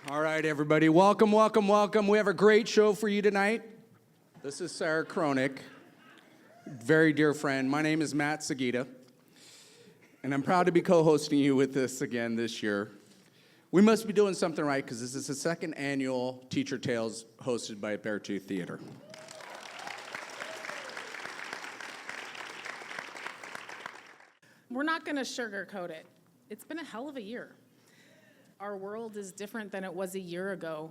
All right, everybody. Welcome, welcome, welcome. We have a great show for you tonight. This is Sarah Kronik, very dear friend. My name is Matt Sagita, and I'm proud to be co-hosting you with this again this year. We must be doing something right because this is the second annual Teacher Tales hosted by Beartooth Theater. We're not going to sugarcoat it. It's been a hell of a year. Our world is different than it was a year ago,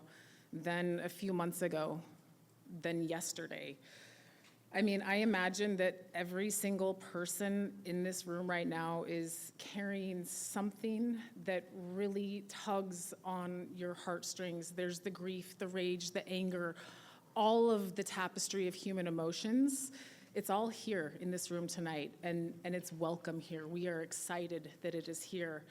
than a few months ago, than yesterday. I mean, I imagine that every single person in this room right now is carrying something that really tugs on your heartstrings. There's the grief, the rage, the anger, all of the tapestry of human emotions. It's all here in this room tonight, and it's welcome here. We are excited that it is here.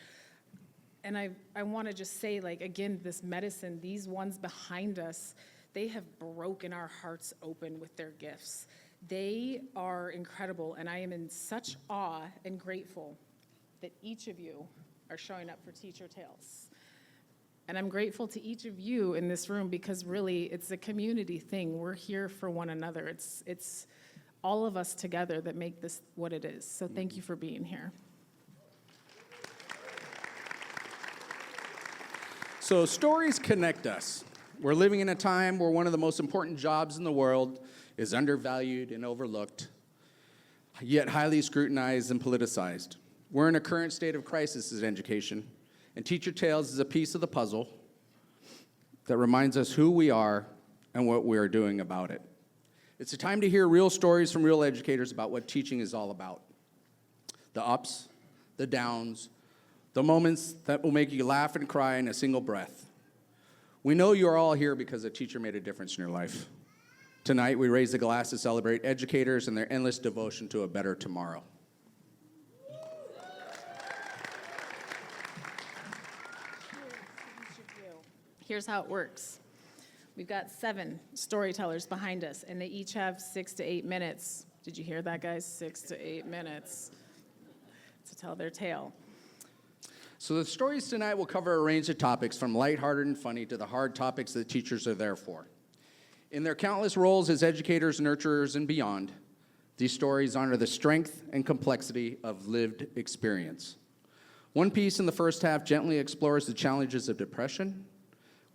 And I want to just say, like, again, this medicine, these ones behind us, they have broken our hearts open with their gifts. They are incredible, and I am in such awe and grateful that each of you are showing up for Teacher Tales. And I'm grateful to each of you in this room because really it's a community thing. We're here for one another. It's all of us together that make this what it is. So thank you for being here. So stories connect us. We're living in a time where one of the most important jobs in the world is undervalued and overlooked, yet highly scrutinized and politicized. We're in a current state of crisis in education, and Teacher Tales is a piece of the puzzle that reminds us who we are and what we are doing about it. It's a time to hear real stories from real educators about what teaching is all about. The ups, the downs, the moments that will make you laugh and cry in a single breath. We know you are all here because a teacher made a difference in your life. Tonight, we raise a glass to celebrate educators and their endless devotion to a better tomorrow. Here's how it works. We've got 7 storytellers behind us, and they each have 6 to 8 minutes. Did you hear that, guys? 6 to 8 minutes to tell their tale. So the stories tonight will cover a range of topics from lighthearted and funny to the hard topics that teachers are there for. In their countless roles as educators, nurturers, and beyond, these stories honor the strength and complexity of lived experience. One piece in the first half gently explores the challenges of depression,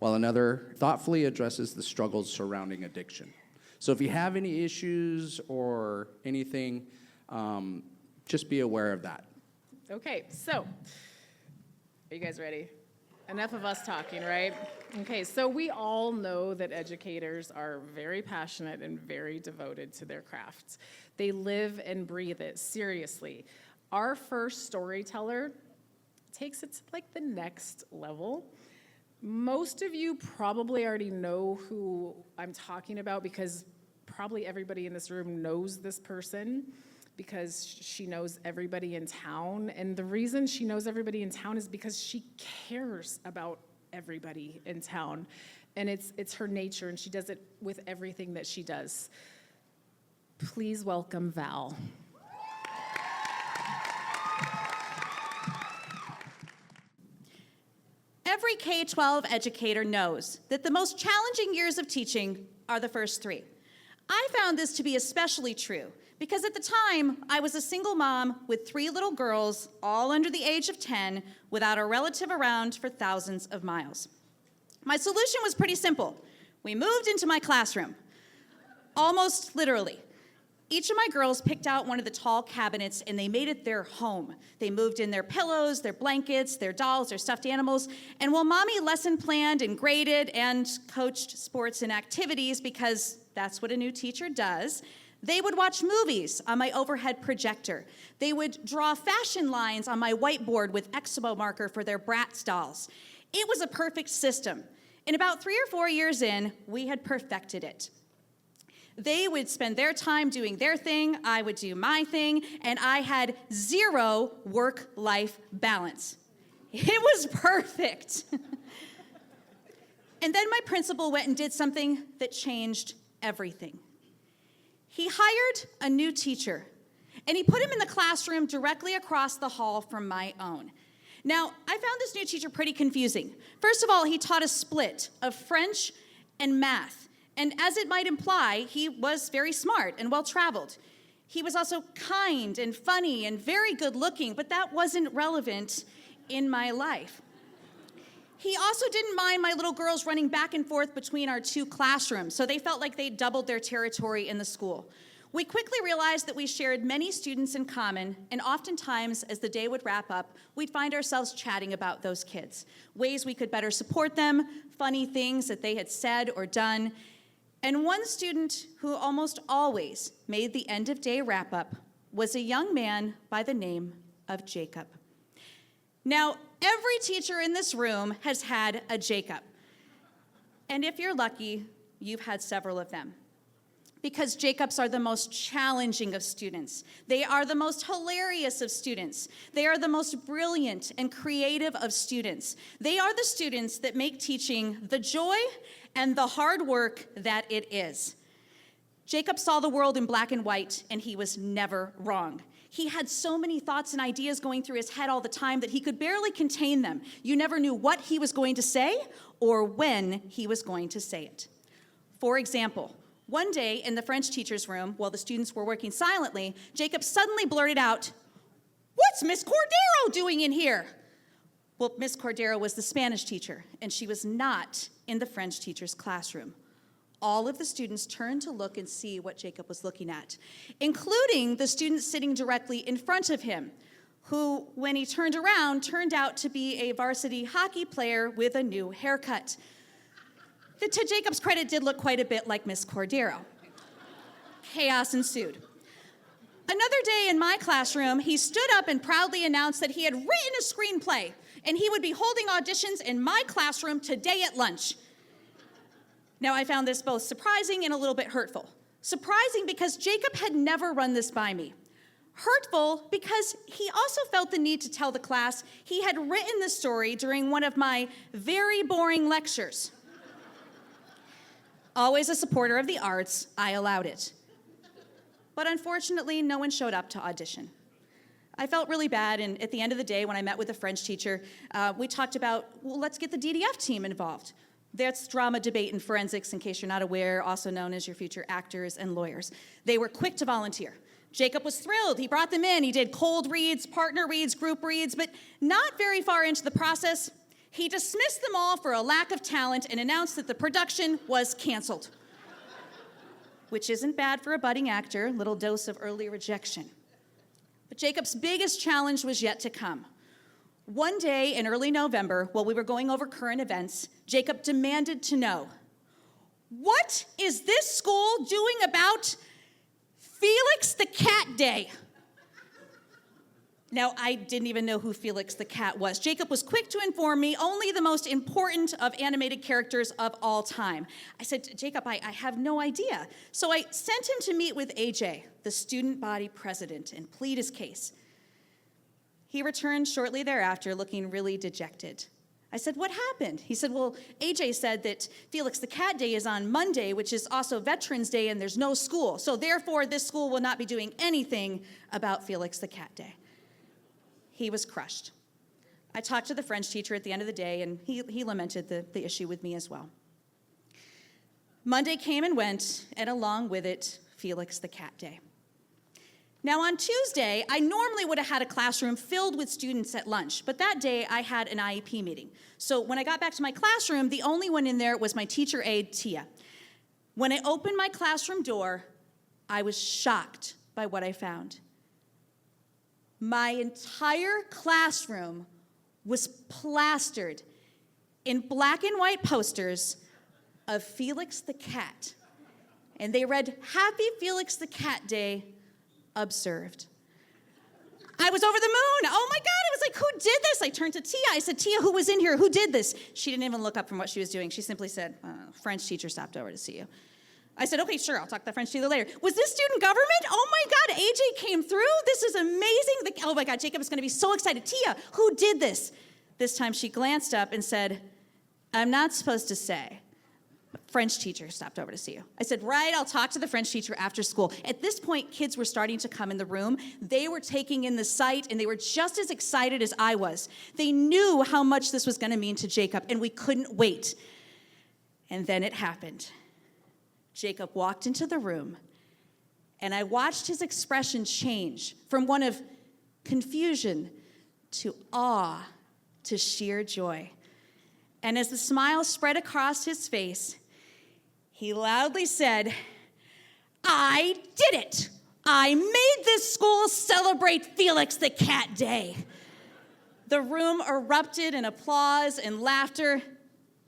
while another thoughtfully addresses the struggles surrounding addiction. So if you have any issues or anything, just be aware of that. Okay, so are you guys ready? Enough of us talking, right? Okay, so we all know that educators are very passionate and very devoted to their craft. They live and breathe it, seriously. Our first storyteller takes it to like the next level. Most of you probably already know who I'm talking about because probably everybody in this room knows this person because she knows everybody in town. And the reason she knows everybody in town is because she cares about everybody in town. And it's her nature, and she does it with everything that she does. Please welcome Val. Every K-12 educator knows that the most challenging years of teaching are the first 3. I found this to be especially true because at the time, I was a single mom with 3 little girls, all under the age of 10, without a relative around for thousands of miles. My solution was pretty simple. We moved into my classroom, almost literally. Each of my girls picked out one of the tall cabinets and they made it their home. They moved in their pillows, their blankets, their dolls, their stuffed animals. And while mommy lesson planned and graded and coached sports and activities, because that's what a new teacher does, they would watch movies on my overhead projector. They would draw fashion lines on my whiteboard with Expo marker for their Bratz dolls. It was a perfect system. And about 3 or 4 years in, we had perfected it. They would spend their time doing their thing, I would do my thing, and I had 0 work-life balance. It was perfect. And then my principal went and did something that changed everything. He hired a new teacher, and he put him in the classroom directly across the hall from my own. Now, I found this new teacher pretty confusing. First of all, he taught a split of French and math. And as it might imply, he was very smart and well-traveled. He was also kind and funny and very good-looking, but that wasn't relevant in my life. He also didn't mind my little girls running back and forth between our two classrooms, so they felt like they doubled their territory in the school. We quickly realized that we shared many students in common, and oftentimes, as the day would wrap up, we'd find ourselves chatting about those kids, ways we could better support them, funny things that they had said or done. And one student who almost always made the end of day wrap-up was a young man by the name of Jacob. Now, every teacher in this room has had a Jacob. And if you're lucky, you've had several of them. Because Jacobs are the most challenging of students. They are the most hilarious of students. They are the most brilliant and creative of students. They are the students that make teaching the joy and the hard work that it is. Jacob saw the world in black and white, and he was never wrong. He had so many thoughts and ideas going through his head all the time that he could barely contain them. You never knew what he was going to say or when he was going to say it. For example, one day in the French teacher's room, while the students were working silently, Jacob suddenly blurted out, "What's Miss Cordero doing in here?" Well, Miss Cordero was the Spanish teacher, and she was not in the French teacher's classroom. All of the students turned to look and see what Jacob was looking at, including the student sitting directly in front of him, who, when he turned around, turned out to be a varsity hockey player with a new haircut. That, to Jacob's credit, did look quite a bit like Miss Cordero. Chaos ensued. Another day in my classroom, he stood up and proudly announced that he had written a screenplay, and he would be holding auditions in my classroom today at lunch. Now, I found this both surprising and a little bit hurtful. Surprising because Jacob had never run this by me. Hurtful because he also felt the need to tell the class he had written the story during one of my very boring lectures. Always a supporter of the arts, I allowed it. But unfortunately, no one showed up to audition. I felt really bad, and at the end of the day, when I met with the French teacher, we talked about, well, let's get the DDF team involved. That's drama, debate, and forensics, in case you're not aware, also known as your future actors and lawyers. They were quick to volunteer. Jacob was thrilled. He brought them in. He did cold reads, partner reads, group reads, but not very far into the process, he dismissed them all for a lack of talent and announced that the production was canceled. Which isn't bad for a budding actor, little dose of early rejection. But Jacob's biggest challenge was yet to come. One day in early November, while we were going over current events, Jacob demanded to know, "What is this school doing about Felix the Cat Day?" Now, I didn't even know who Felix the Cat was. Jacob was quick to inform me only the most important of animated characters of all time. I said, "Jacob, I have no idea." So I sent him to meet with AJ, the student body president, and plead his case. He returned shortly thereafter looking really dejected. I said, "What happened?" He said, "Well, AJ said that Felix the Cat Day is on Monday, which is also Veterans Day, and there's no school. So therefore, this school will not be doing anything about Felix the Cat Day." He was crushed. I talked to the French teacher at the end of the day, and he lamented the issue with me as well. Monday came and went, and along with it, Felix the Cat Day. Now, on Tuesday, I normally would have had a classroom filled with students at lunch, but that day I had an IEP meeting. So when I got back to my classroom, the only one in there was my teacher aide, Tia. When I opened my classroom door, I was shocked by what I found. My entire classroom was plastered in black and white posters of Felix the Cat. And they read, "Happy Felix the Cat Day, observed." I was over the moon. Oh my God, I was like, "Who did this?" I turned to Tia. I said, "Tia, who was in here? Who did this?" She didn't even look up from what she was doing. She simply said, "French teacher stopped over to see you." I said, "Okay, sure, I'll talk to the French teacher later." Was this student government? Oh my God, AJ came through. This is amazing. Oh my God, Jacob is going to be so excited. "Tia, who did this?" This time she glanced up and said, "I'm not supposed to say, French teacher stopped over to see you. I said, right, I'll talk to the French teacher after school. At this point, kids were starting to come in the room. They were taking in the sight, and they were just as excited as I was. They knew how much this was going to mean to Jacob, and we couldn't wait. And then it happened. Jacob walked into the room, and I watched his expression change from one of confusion to awe to sheer joy. And as the smile spread across his face, he loudly said, "I did it! I made this school celebrate Felix the Cat Day." The room erupted in applause and laughter.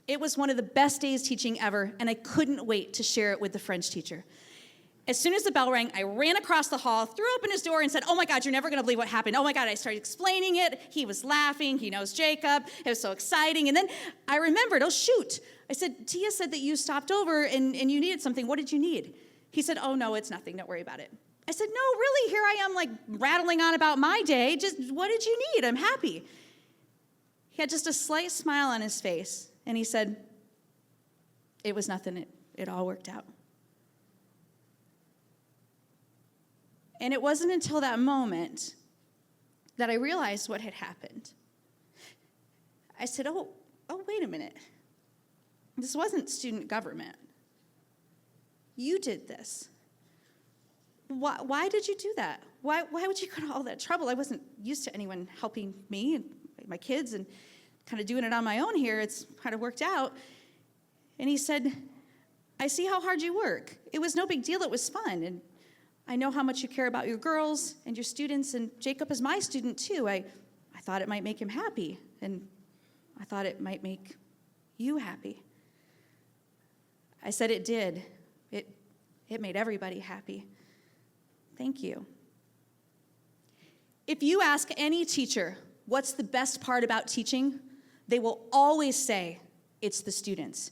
It was one of the best days teaching ever, and I couldn't wait to share it with the French teacher. As soon as the bell rang, I ran across the hall, threw open his door, and said, "Oh my God, you're never going to believe what happened." Oh my God, I started explaining it. He was laughing. He knows Jacob. It was so exciting. And then I remembered, oh shoot. I said, "Tia said that you stopped over and you needed something. What did you need?" He said, "Oh no, it's nothing. Don't worry about it." I said, "No, really, here I am like rattling on about my day. Just what did you need? I'm happy." He had just a slight smile on his face, and he said, "It was nothing. It all worked out." And it wasn't until that moment that I realized what had happened. I said, oh, wait a minute. This wasn't student government. You did this. Why did you do that? Why would you go to all that trouble? I wasn't used to anyone helping me and my kids and kind of doing it on my own here. It's kind of worked out. And he said, "I see how hard you work. It was no big deal. It was fun. And I know how much you care about your girls and your students, and Jacob is my student too. I thought it might make him happy, and I thought it might make you happy." I said it did. It made everybody happy. Thank you. If you ask any teacher what's the best part about teaching, they will always say it's the students.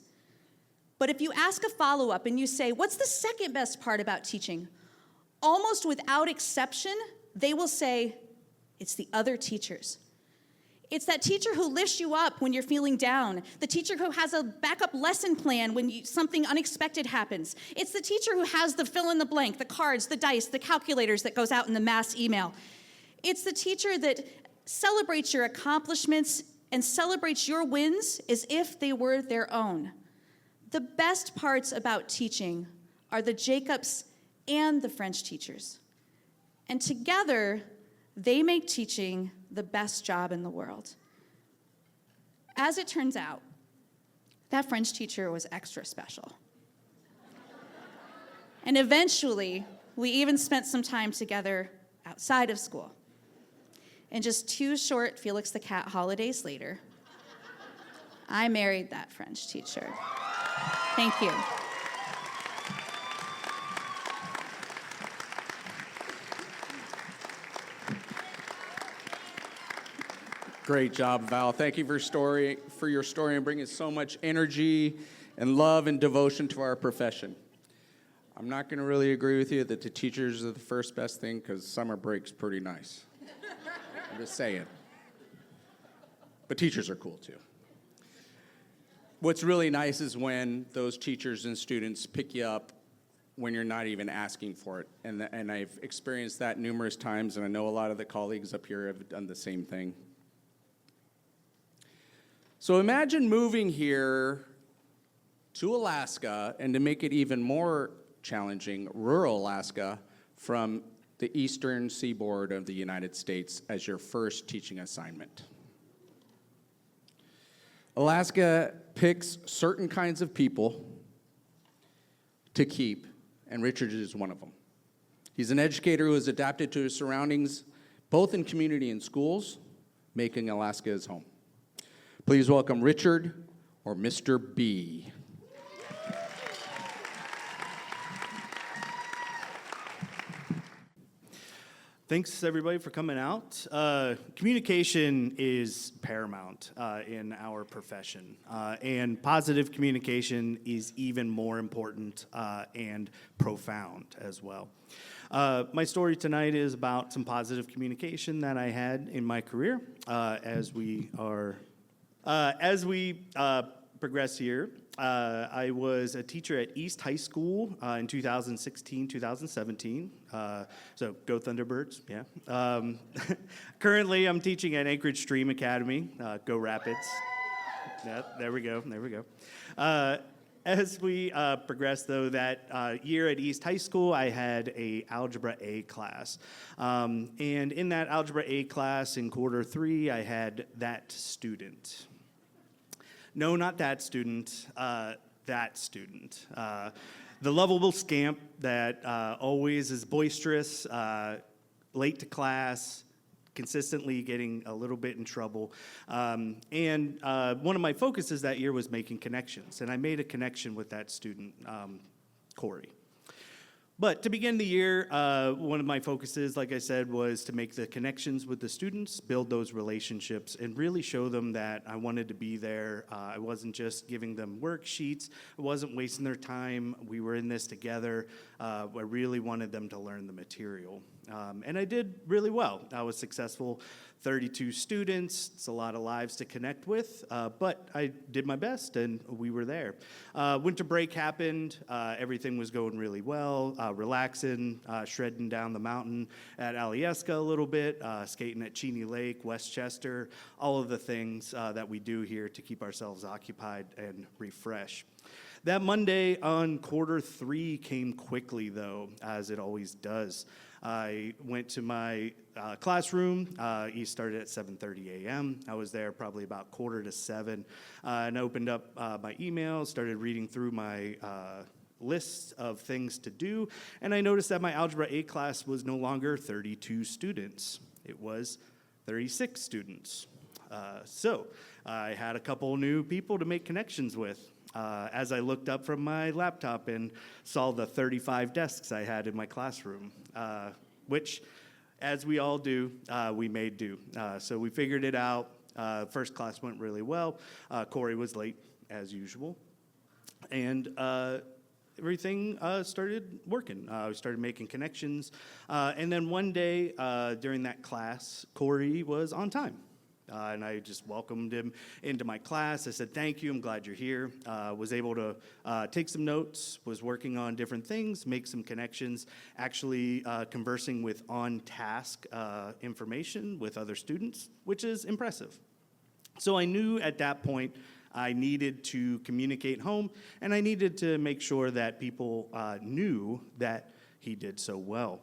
But if you ask a follow-up and you say, "What's the second best part about teaching?" almost without exception, they will say, it's the other teachers. It's that teacher who lifts you up when you're feeling down, the teacher who has a backup lesson plan when something unexpected happens. It's the teacher who has the fill in the blank, the cards, the dice, the calculators that goes out in the mass email. It's the teacher that celebrates your accomplishments and celebrates your wins as if they were their own. The best parts about teaching are the Jacobs and the French teachers. And together, they make teaching the best job in the world. As it turns out, that French teacher was extra special. And eventually, we even spent some time together outside of school. And just 2 short Felix the Cat holidays later, I married that French teacher. Thank you. Great job, Val. Thank you for your story and bringing so much energy and love and devotion to our profession. I'm not going to really agree with you that the teachers are the first best thing because summer break's pretty nice. I'm just saying. But teachers are cool too. What's really nice is when those teachers and students pick you up when you're not even asking for it. And I've experienced that numerous times, and I know a lot of the colleagues up here have done the same thing. So imagine moving here to Alaska, and to make it even more challenging, rural Alaska from the eastern seaboard of the United States as your first teaching assignment. Alaska picks certain kinds of people to keep, and Richard is one of them. He's an educator who has adapted to his surroundings, both in community and schools, making Alaska his home. Please welcome Richard, or Mr. B. Thanks, everybody, for coming out. Communication is paramount in our profession, and positive communication is even more important and profound as well. My story tonight is about some positive communication that I had in my career as we progress here. I was a teacher at East High School in 2016, 2017. So go Thunderbirds, yeah. Currently, I'm teaching at Anchorage Stream Academy. Go Rapids. Yeah, there we go, there we go. As we progressed, though, that year at East High School, I had a Algebra A class. And in that Algebra A class in quarter 3, I had that student. No, not that student, that student. The lovable scamp that always is boisterous, late to class, consistently getting a little bit in trouble. And one of my focuses that year was making connections, and I made a connection with that student, Corey. But to begin the year, one of my focuses, like I said, was to make the connections with the students, build those relationships, and really show them that I wanted to be there. I wasn't just giving them worksheets. I wasn't wasting their time. We were in this together. I really wanted them to learn the material. And I did really well. I was successful. 32 students, it's a lot of lives to connect with, but I did my best and we were there. Winter break happened, everything was going really well, relaxing, shredding down the mountain at Alyeska a little bit, skating at Cheney Lake, Westchester, all of the things that we do here to keep ourselves occupied and refresh. That Monday on quarter 3 came quickly, though, as it always does. I went to my classroom. He started at 7:30 a.m. I was there probably about 6:45, and opened up my email, started reading through my list of things to do, and I noticed that my Algebra A class was no longer 32 students. It was 36 students. So I had a couple new people to make connections with. As I looked up from my laptop and saw the 35 desks I had in my classroom, which, as we all do, we made do. So we figured it out. First class went really well. Corey was late, as usual. And everything started working. We started making connections. And then one day during that class, Corey was on time. And I just welcomed him into my class. I said, thank you, I'm glad you're here. Was able to take some notes, was working on different things, make some connections, actually conversing with on-task information with other students, which is impressive. So I knew at that point I needed to communicate home, and I needed to make sure that people knew that he did so well.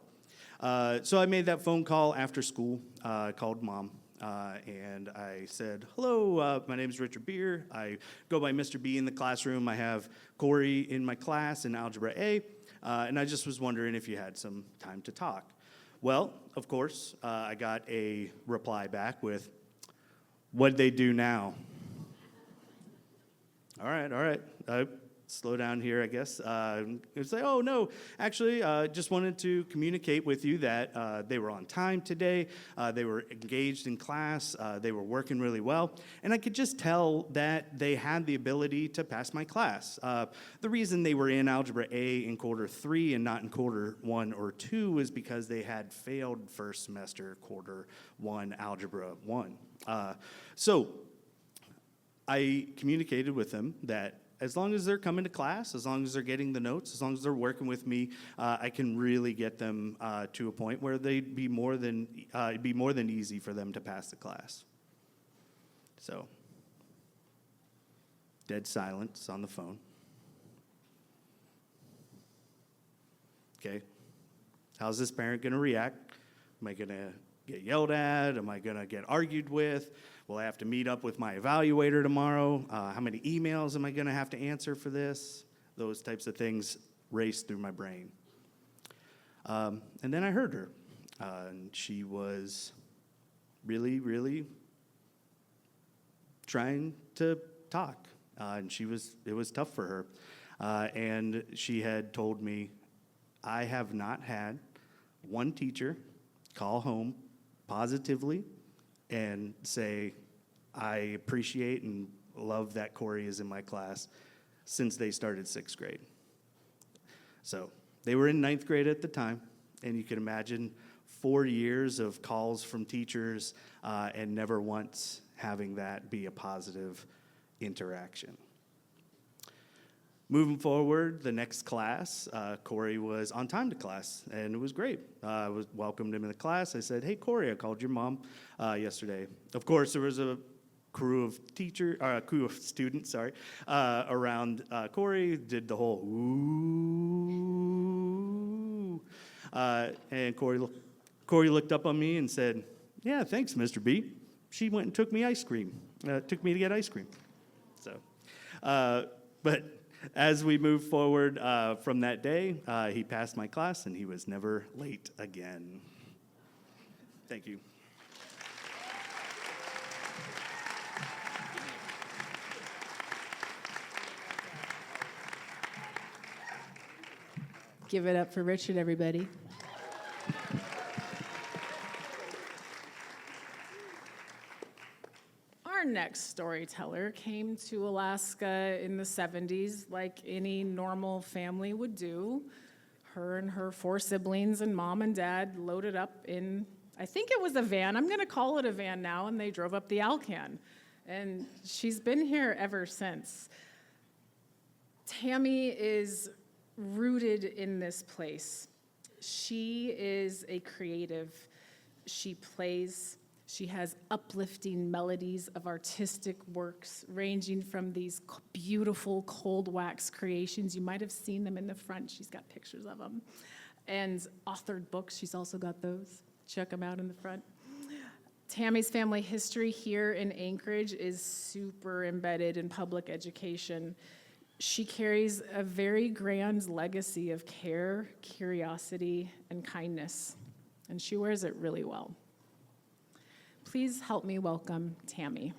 So I made that phone call after school. I called Mom. And I said, hello, my name is Richard Beer. I go by Mr. B in the classroom. I have Corey in my class in Algebra A, and I just was wondering if you had some time to talk. Well, of course, I got a reply back with, what'd they do now? All right. Slow down here, I guess. It's like, oh, no, actually, just wanted to communicate with you that they were on time today. They were engaged in class. They were working really well. And I could just tell that they had the ability to pass my class. The reason they were in Algebra A in quarter 3 and not in quarter 1 or 2 is because they had failed first semester quarter 1 Algebra 1. So I communicated with them that as long as they're coming to class, as long as they're getting the notes, as long as they're working with me, I can really get them to a point where it'd be more than easy for them to pass the class. So, dead silence on the phone. Okay, how's this parent going to react? Am I going to get yelled at? Am I going to get argued with? Will I have to meet up with my evaluator tomorrow? How many emails am I going to have to answer for this? Those types of things raced through my brain. And then I heard her. And she was really, really trying to talk. And it was tough for her. And she had told me, I have not had one teacher call home positively and say, I appreciate and love that Corey is in my class since they started 6th grade. So they were in 9th grade at the time, and you can imagine 4 years of calls from teachers and never once having that be a positive interaction. Moving forward, the next class, Corey was on time to class, and it was great. I welcomed him in the class. I said, "Hey, Corey, I called your mom yesterday." Of course, there was a crew of students, around Corey. Did the whole ooh, and Corey looked up on me and said, "Yeah, thanks, Mr. B." She went and took me took me to get ice cream. So, but as we move forward from that day, he passed my class and he was never late again. Thank you. Give it up for Richard, everybody. Our next storyteller came to Alaska in the 70s like any normal family would do. Her and her 4 siblings and mom and dad loaded up in, I think it was a van. I'm going to call it a van now, and they drove up the Alcan. And she's been here ever since. Tammy is rooted in this place. She is a creative. She plays. She has uplifting melodies of artistic works ranging from these beautiful cold wax creations. You might have seen them in the front. She's got pictures of them. And authored books. She's also got those. Check them out in the front. Tammy's family history here in Anchorage is super embedded in public education. She carries a very grand legacy of care, curiosity, and kindness, and she wears it really well. Please help me welcome Tammy.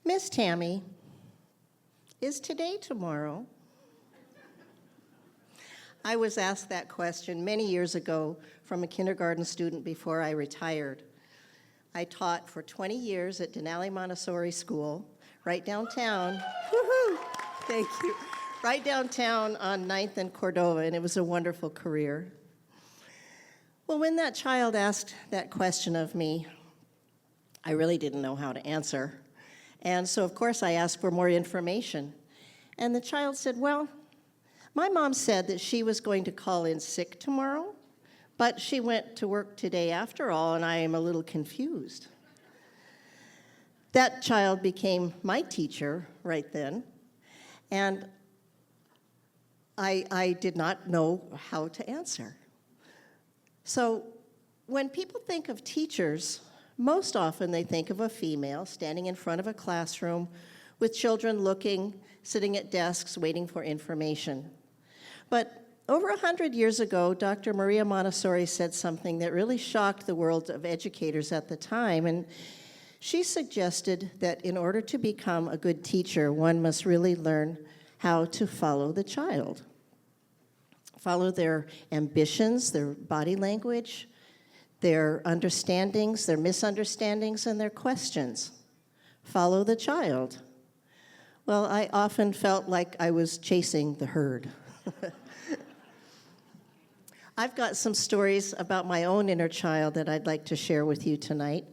Miss Tammy, is today tomorrow? I was asked that question many years ago from a kindergarten student before I retired. I taught for 20 years at Denali Montessori School, right downtown. Woohoo! Thank you. Right downtown on 9th and Cordova, and it was a wonderful career. Well, when that child asked that question of me, I really didn't know how to answer. And so, of course, I asked for more information. And the child said, well, my mom said that she was going to call in sick tomorrow, but she went to work today after all, and I am a little confused. That child became my teacher right then, and I did not know how to answer. So when people think of teachers, most often they think of a female standing in front of a classroom with children sitting at desks waiting for information. But over 100 years ago, Dr. Maria Montessori said something that really shocked the world of educators at the time, and she suggested that in order to become a good teacher, one must really learn how to follow the child. Follow their ambitions, their body language, their understandings, their misunderstandings, and their questions. Follow the child. Well, I often felt like I was chasing the herd. I've got some stories about my own inner child that I'd like to share with you tonight.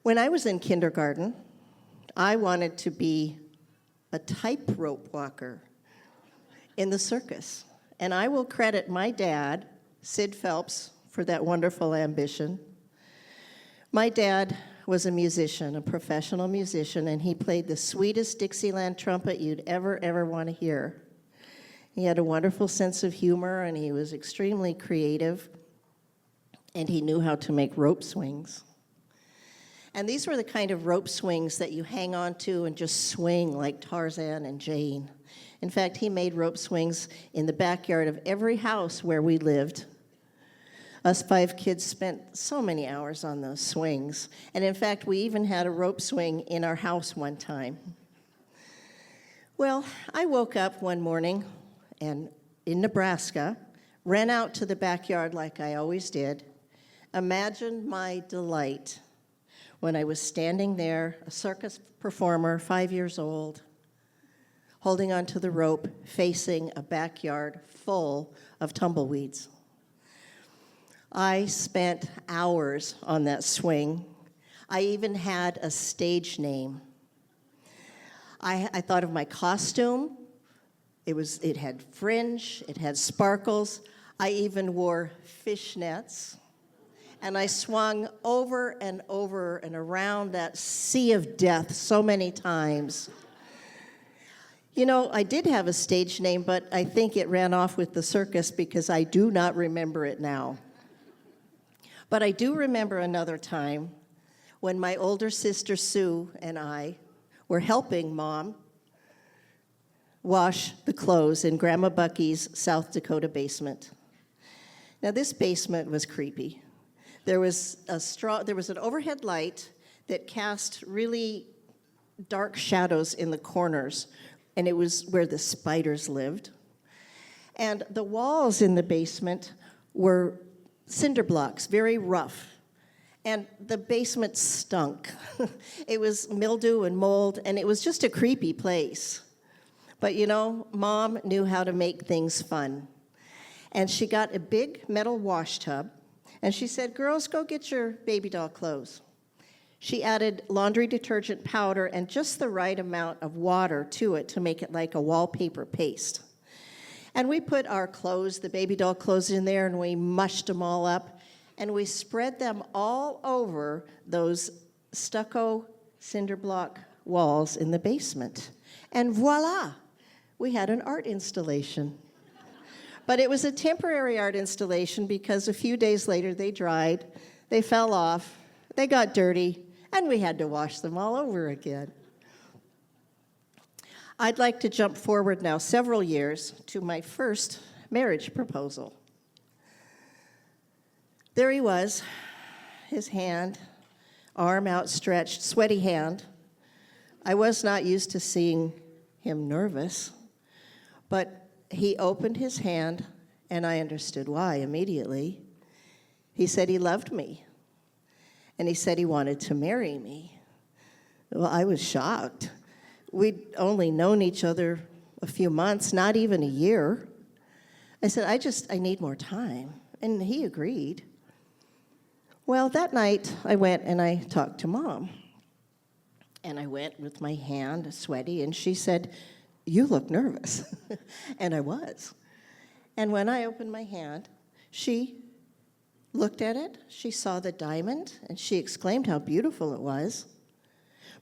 When I was in kindergarten, I wanted to be a tightrope walker in the circus. And I will credit my dad, Sid Phelps, for that wonderful ambition. My dad was a musician, a professional musician, and he played the sweetest Dixieland trumpet you'd ever want to hear. He had a wonderful sense of humor, and he was extremely creative, and he knew how to make rope swings. And these were the kind of rope swings that you hang on to and just swing like Tarzan and Jane. In fact, he made rope swings in the backyard of every house where we lived. Us 5 kids spent so many hours on those swings. And in fact, we even had a rope swing in our house one time. Well, I woke up one morning and in Nebraska, ran out to the backyard like I always did. Imagine my delight when I was standing there, a circus performer, 5 years old, holding onto the rope, facing a backyard full of tumbleweeds. I spent hours on that swing. I even had a stage name. I thought of my costume. It had fringe, it had sparkles. I even wore fishnets. And I swung over and over and around that sea of death so many times. You know, I did have a stage name, but I think it ran off with the circus because I do not remember it now. But I do remember another time when my older sister Sue and I were helping Mom wash the clothes in Grandma Bucky's South Dakota basement. Now, this basement was creepy. There was an overhead light that cast really dark shadows in the corners, and it was where the spiders lived. And the walls in the basement were cinder blocks, very rough. And the basement stunk. It was mildew and mold, and it was just a creepy place. But you know, Mom knew how to make things fun. And she got a big metal wash tub, and she said, "Girls, go get your baby doll clothes." She added laundry detergent powder and just the right amount of water to it to make it like a wallpaper paste. And we put our clothes, the baby doll clothes, in there, and we mushed them all up, and we spread them all over those stucco cinder block walls in the basement. And voila, we had an art installation. But it was a temporary art installation because a few days later they dried, they fell off, they got dirty, and we had to wash them all over again. I'd like to jump forward now several years to my first marriage proposal. There he was, his hand, arm outstretched, sweaty hand. I was not used to seeing him nervous, but he opened his hand, and I understood why immediately. He said he loved me, and he said he wanted to marry me. Well, I was shocked. We'd only known each other a few months, not even a year. I said, I need more time, and he agreed. Well, that night, I went and I talked to Mom, and I went with my hand sweaty, and she said, "You look nervous." And I was. And when I opened my hand, she looked at it, she saw the diamond, and she exclaimed how beautiful it was.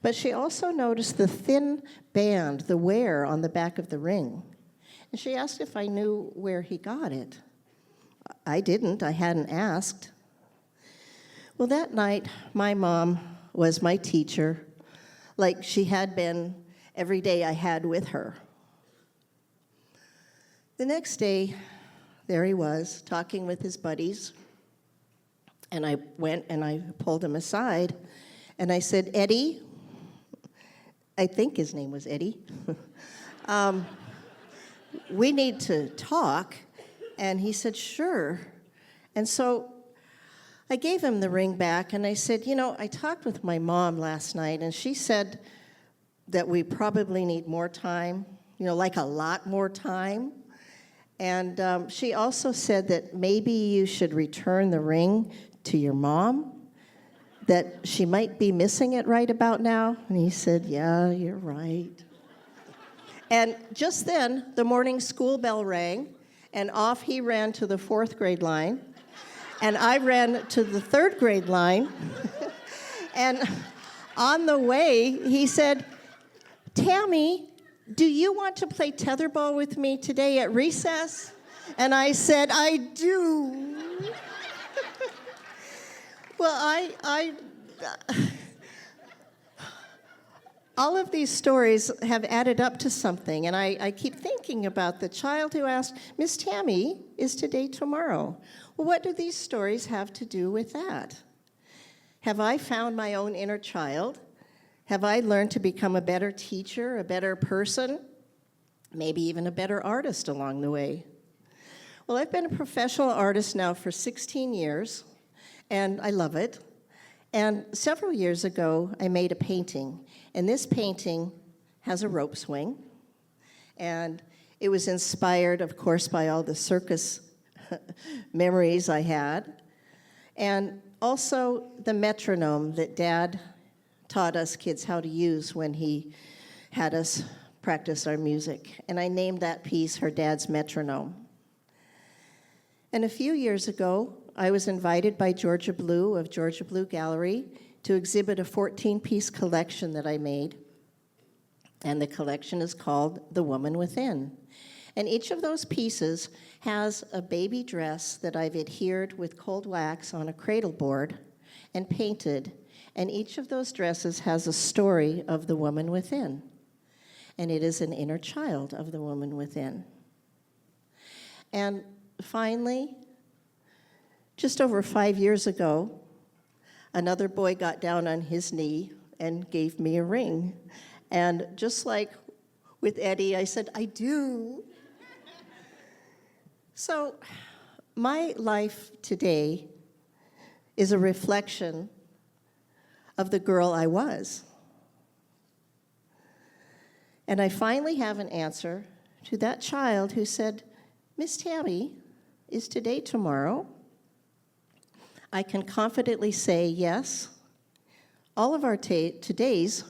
But she also noticed the thin band, the wear on the back of the ring. And she asked if I knew where he got it. I didn't, I hadn't asked. Well, that night, my mom was my teacher, like she had been every day I had with her. The next day, there he was, talking with his buddies, and I went and I pulled him aside, and I said, "Eddie," I think his name was Eddie, "we need to talk." And he said, "Sure." And so I gave him the ring back, and I said, "You know, I talked with my mom last night, and she said that we probably need more time, you know, like a lot more time. And she also said that maybe you should return the ring to your mom, that she might be missing it right about now." And he said, "Yeah, you're right." And just then, the morning school bell rang, and off he ran to the 4th grade line, and I ran to the 3rd grade line. And on the way, he said, "Tammy, do you want to play tetherball with me today at recess?" And I said, "I do." Well, all of these stories have added up to something, and I keep thinking about the child who asked, "Miss Tammy, is today tomorrow?" Well, what do these stories have to do with that? Have I found my own inner child? Have I learned to become a better teacher, a better person, maybe even a better artist along the way? Well, I've been a professional artist now for 16 years, and I love it. And several years ago, I made a painting, and this painting has a rope swing, and it was inspired, of course, by all the circus memories I had. And also the metronome that Dad taught us kids how to use when he had us practice our music. And I named that piece Her Dad's Metronome. And a few years ago, I was invited by Georgia Blue of Georgia Blue Gallery to exhibit a 14-piece collection that I made. And the collection is called The Woman Within. And each of those pieces has a baby dress that I've adhered with cold wax on a cradle board and painted. And each of those dresses has a story of the woman within. And it is an inner child of the woman within. And finally, just over 5 years ago, another boy got down on his knee and gave me a ring. And just like with Eddie, I said, I do. So my life today is a reflection of the girl I was. And I finally have an answer to that child who said, Miss Tammy, is today tomorrow? I can confidently say, yes, all of our todays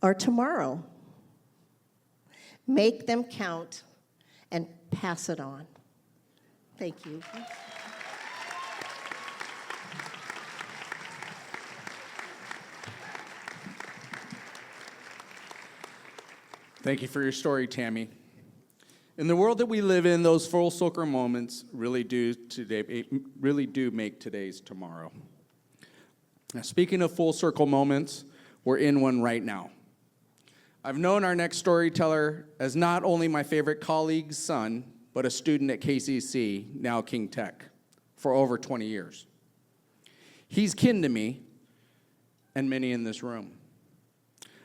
are tomorrow. Make them count and pass it on. Thank you. Thank you for your story, Tammy. In the world that we live in, those full circle moments really do make today's tomorrow. Now, speaking of full circle moments, we're in one right now. I've known our next storyteller as not only my favorite colleague's son, but a student at KCC, now King Tech, for over 20 years. He's kin to me and many in this room.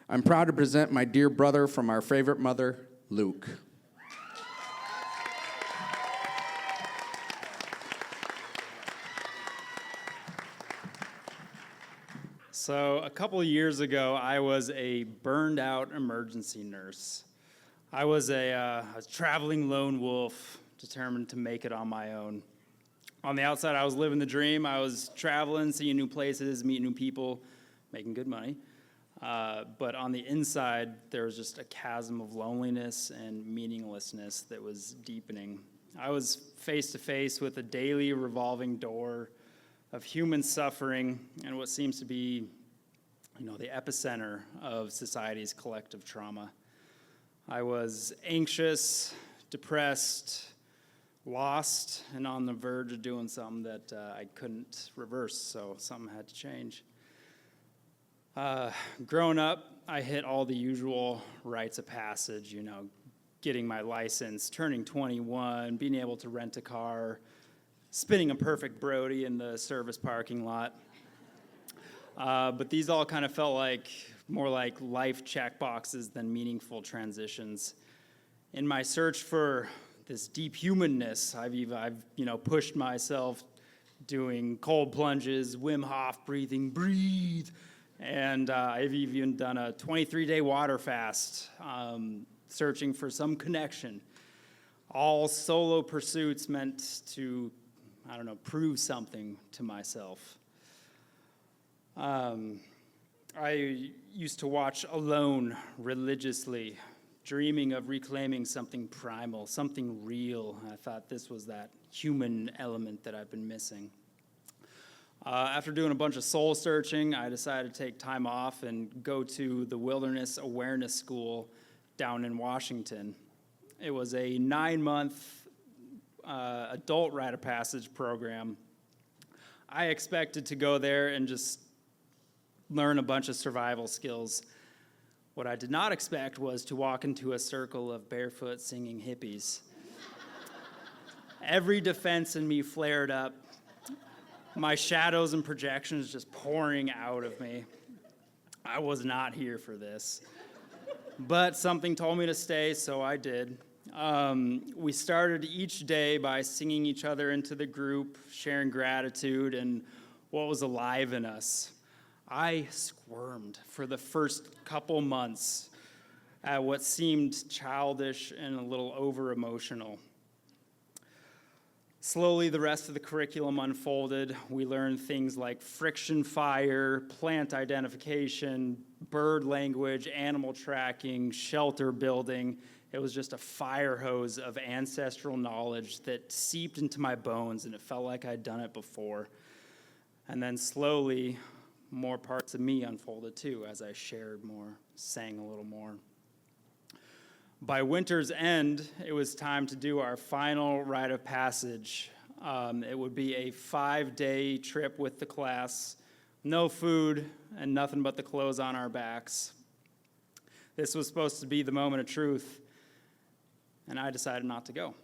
I'm proud to present my dear brother from our favorite mother, Luke. So a couple of years ago, I was a burned out emergency nurse. I was a traveling lone wolf, determined to make it on my own. On the outside, I was living the dream. I was traveling, seeing new places, meeting new people, making good money. But on the inside, there was just a chasm of loneliness and meaninglessness that was deepening. I was face to face with a daily revolving door of human suffering and what seems to be, the epicenter of society's collective trauma. I was anxious, depressed, lost, and on the verge of doing something that I couldn't reverse, so something had to change. Growing up, I hit all the usual rites of passage, getting my license, turning 21, being able to rent a car, spinning a perfect Brody in the service parking lot. But these all kind of felt more like life checkboxes than meaningful transitions. In my search for this deep humanness, I've pushed myself doing cold plunges, Wim Hof breathing, breathe. And I've even done a 23-day water fast, searching for some connection. All solo pursuits meant to, prove something to myself. I used to watch Alone religiously, dreaming of reclaiming something primal, something real. I thought this was that human element that I've been missing. After doing a bunch of soul searching, I decided to take time off and go to the Wilderness Awareness School down in Washington. It was a 9-month adult rite of passage program. I expected to go there and just learn a bunch of survival skills. What I did not expect was to walk into a circle of barefoot singing hippies. Every defense in me flared up. My shadows and projections just pouring out of me. I was not here for this. But something told me to stay, so I did. We started each day by singing each other into the group, sharing gratitude and what was alive in us. I squirmed for the first couple months at what seemed childish and a little over-emotional. Slowly, the rest of the curriculum unfolded. We learned things like friction fire, plant identification, bird language, animal tracking, shelter building. It was just a fire hose of ancestral knowledge that seeped into my bones, and it felt like I'd done it before. And then slowly, more parts of me unfolded too as I shared more, sang a little more. By winter's end, it was time to do our final rite of passage. It would be a 5-day trip with the class, no food, and nothing but the clothes on our backs. This was supposed to be the moment of truth, and I decided not to go.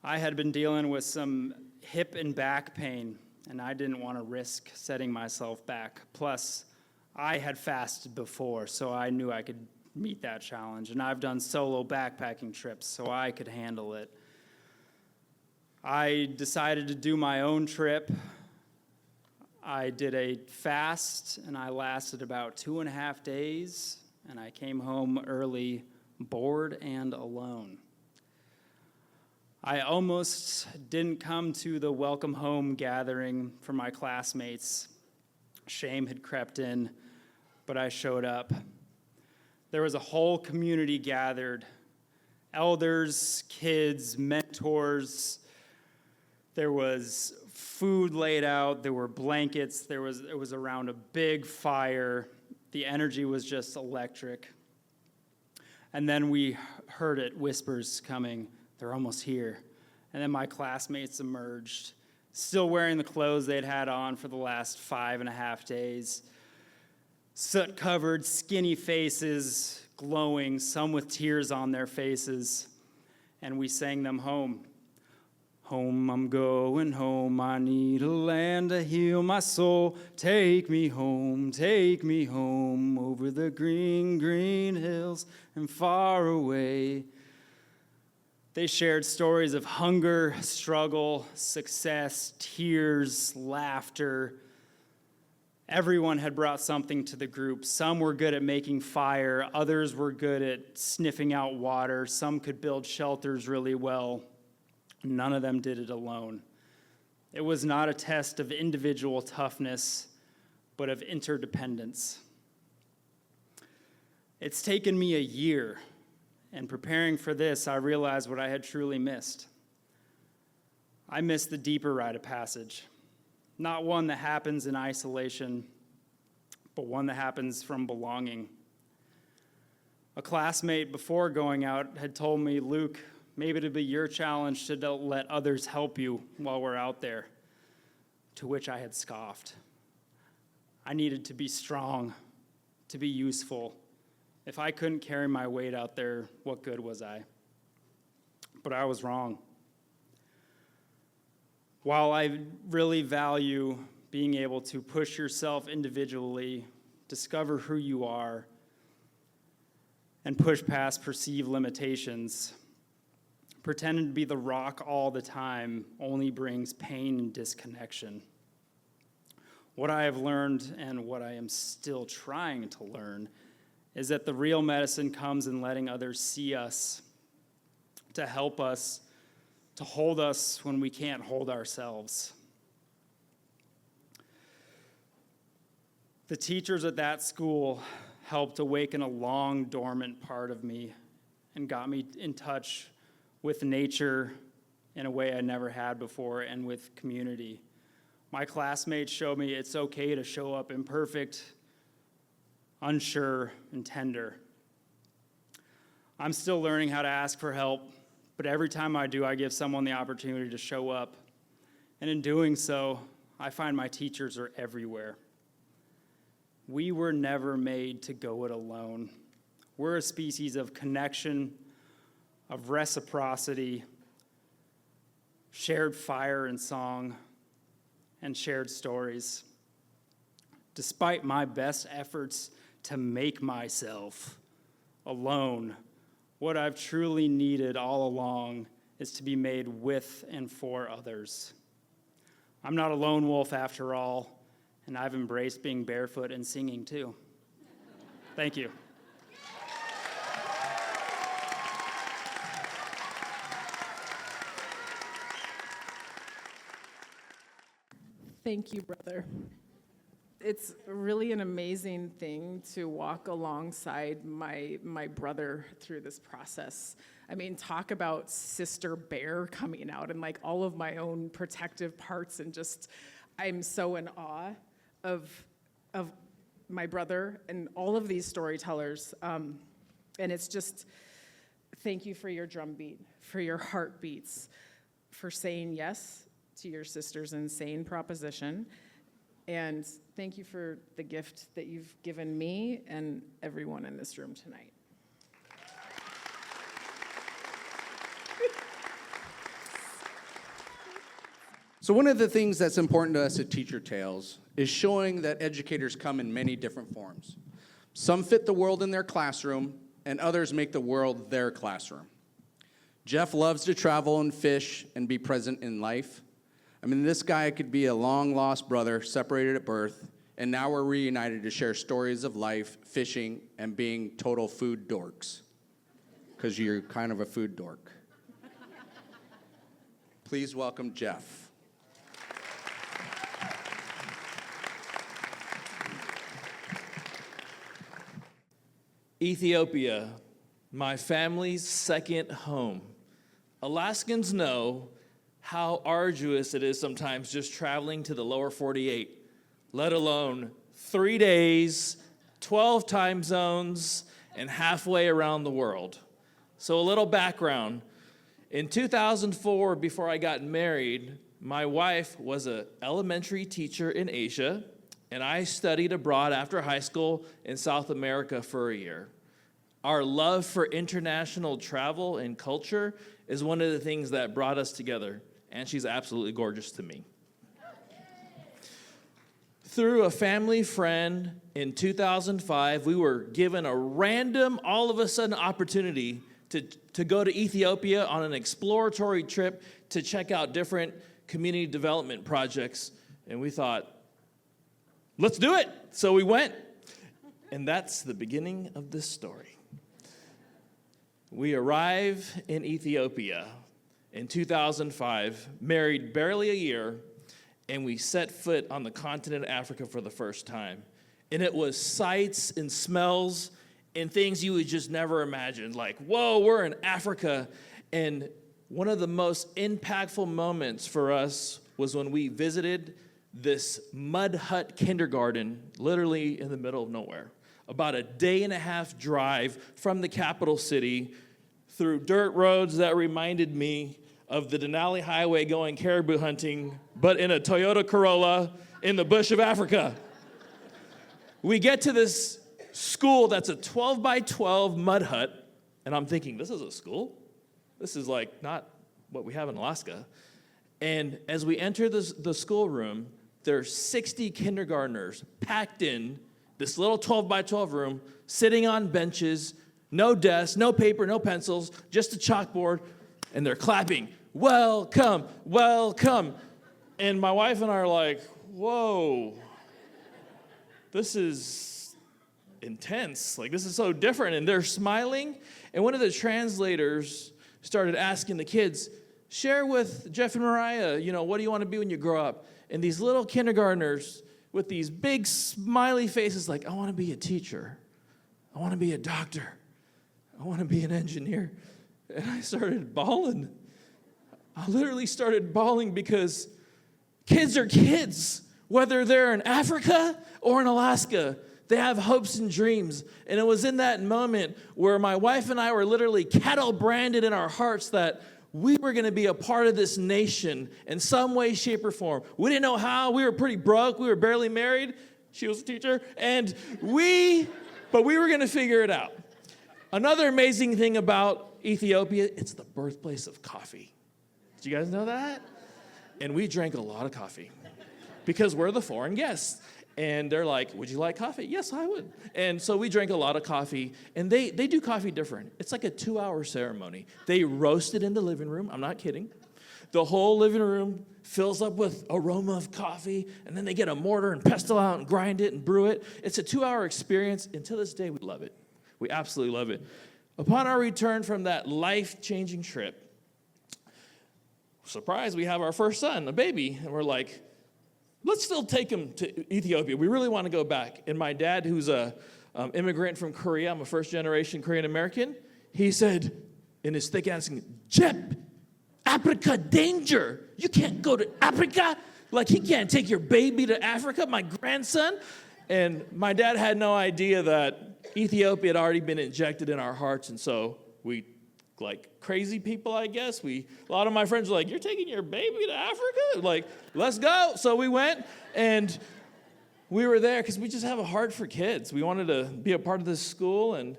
I had been dealing with some hip and back pain, and I didn't want to risk setting myself back. Plus, I had fasted before, so I knew I could meet that challenge, and I've done solo backpacking trips, so I could handle it. I decided to do my own trip. I did a fast, and I lasted about 2.5 days, and I came home early, bored and alone. I almost didn't come to the welcome home gathering for my classmates. Shame had crept in, but I showed up. There was a whole community gathered, elders, kids, mentors. There was food laid out, there were blankets, it was around a big fire. The energy was just electric. And then we heard it, whispers coming, they're almost here. And then my classmates emerged, still wearing the clothes they'd had on for the last 5.5 days. Soot-covered, skinny faces, glowing, some with tears on their faces, and we sang them home. Home, I'm going home, I need a land to heal my soul. Take me home, over the green, green hills and far away. They shared stories of hunger, struggle, success, tears, laughter. Everyone had brought something to the group. Some were good at making fire. Others were good at sniffing out water. Some could build shelters really well. None of them did it alone. It was not a test of individual toughness, but of interdependence. It's taken me a year, and preparing for this, I realized what I had truly missed. I missed the deeper rite of passage. Not one that happens in isolation, but one that happens from belonging. A classmate before going out had told me, Luke, maybe it'll be your challenge to don't let others help you while we're out there, to which I had scoffed. I needed to be strong, to be useful. If I couldn't carry my weight out there, what good was I? But I was wrong. While I really value being able to push yourself individually, discover who you are, and push past perceived limitations, pretending to be the rock all the time only brings pain and disconnection. What I have learned, and what I am still trying to learn, is that the real medicine comes in letting others see us, to help us, to hold us when we can't hold ourselves. The teachers at that school helped awaken a long dormant part of me and got me in touch with nature in a way I never had before, and with community. My classmates showed me it's okay to show up imperfect, unsure, and tender. I'm still learning how to ask for help, but every time I do, I give someone the opportunity to show up. And in doing so, I find my teachers are everywhere. We were never made to go it alone. We're a species of connection, of reciprocity, shared fire and song, and shared stories. Despite my best efforts to make myself alone, what I've truly needed all along is to be made with and for others. I'm not a lone wolf after all, and I've embraced being barefoot and singing too. Thank you. Thank you, brother. It's really an amazing thing to walk alongside my brother through this process. I mean, talk about sister bear coming out and like all of my own protective parts, and just I'm so in awe of my brother and all of these storytellers. And it's just thank you for your drumbeat, for your heartbeats, for saying yes to your sister's insane proposition. And thank you for the gift that you've given me and everyone in this room tonight. So one of the things that's important to us at Teacher Tales is showing that educators come in many different forms. Some fit the world in their classroom, and others make the world their classroom. Jeff loves to travel and fish and be present in life. I mean, this guy could be a long-lost brother, separated at birth, and now we're reunited to share stories of life, fishing, and being total food dorks, because you're kind of a food dork. Please welcome Jeff. Ethiopia, my family's second home. Alaskans know how arduous it is sometimes just traveling to the lower 48, let alone 3 days, 12 time zones, and halfway around the world. So a little background. In 2004, before I got married, my wife was an elementary teacher in Asia, and I studied abroad after high school in South America for a year. Our love for international travel and culture is one of the things that brought us together, and she's absolutely gorgeous to me. Through a family friend in 2005, we were given a random, all of a sudden opportunity to go to Ethiopia on an exploratory trip to check out different community development projects, and we thought, let's do it. So we went, and that's the beginning of this story. We arrive in Ethiopia in 2005, married barely a year, and we set foot on the continent of Africa for the first time. And it was sights and smells and things you would just never imagine, like, whoa, we're in Africa. And one of the most impactful moments for us was when we visited this mud hut kindergarten, literally in the middle of nowhere. About a day-and-a-half drive from the capital city through dirt roads that reminded me of the Denali Highway going caribou hunting, but in a Toyota Corolla in the bush of Africa. We get to this school that's a 12 by 12 mud hut, and I'm thinking, this is a school? This is like not what we have in Alaska. And as we enter the schoolroom, there's 60 kindergartners packed in this little 12 by 12 room, sitting on benches, no desks, no paper, no pencils, just a chalkboard, and they're clapping, welcome, welcome. And my wife and I are like, whoa, this is intense. Like, this is so different. And they're smiling. And one of the translators started asking the kids, share with Jeff and Mariah, what do you want to be when you grow up? And these little kindergartners with these big smiley faces like, I want to be a teacher. I want to be a doctor. I want to be an engineer. And I started bawling. I literally started bawling because kids are kids, whether they're in Africa or in Alaska. They have hopes and dreams. And it was in that moment where my wife and I were literally cattle branded in our hearts that we were going to be a part of this nation in some way, shape, or form. We didn't know how. We were pretty broke. We were barely married. She was a teacher. But we were going to figure it out. Another amazing thing about Ethiopia, it's the birthplace of coffee. Did you guys know that? And we drank a lot of coffee because we're the foreign guests. And they're like, would you like coffee? Yes, I would. And so we drank a lot of coffee. And they do coffee different. It's like a 2-hour ceremony. They roast it in the living room. I'm not kidding. The whole living room fills up with aroma of coffee. And then they get a mortar and pestle out and grind it and brew it. It's a 2-hour experience. And to this day, we love it. We absolutely love it. Upon our return from that life-changing trip, surprise, we have our first son, a baby. And we're like, let's still take him to Ethiopia. We really want to go back. And my dad, who's a immigrant from Korea, I'm a first-generation Korean American, he said in his thick accent, Jep, Africa danger. You can't go to Africa. Like, he can't take your baby to Africa, my grandson. And my dad had no idea that Ethiopia had already been injected in our hearts. And so we, like crazy people, I guess, a lot of my friends were like, you're taking your baby to Africa? Like, let's go. So we went, and we were there because we just have a heart for kids. We wanted to be a part of this school. And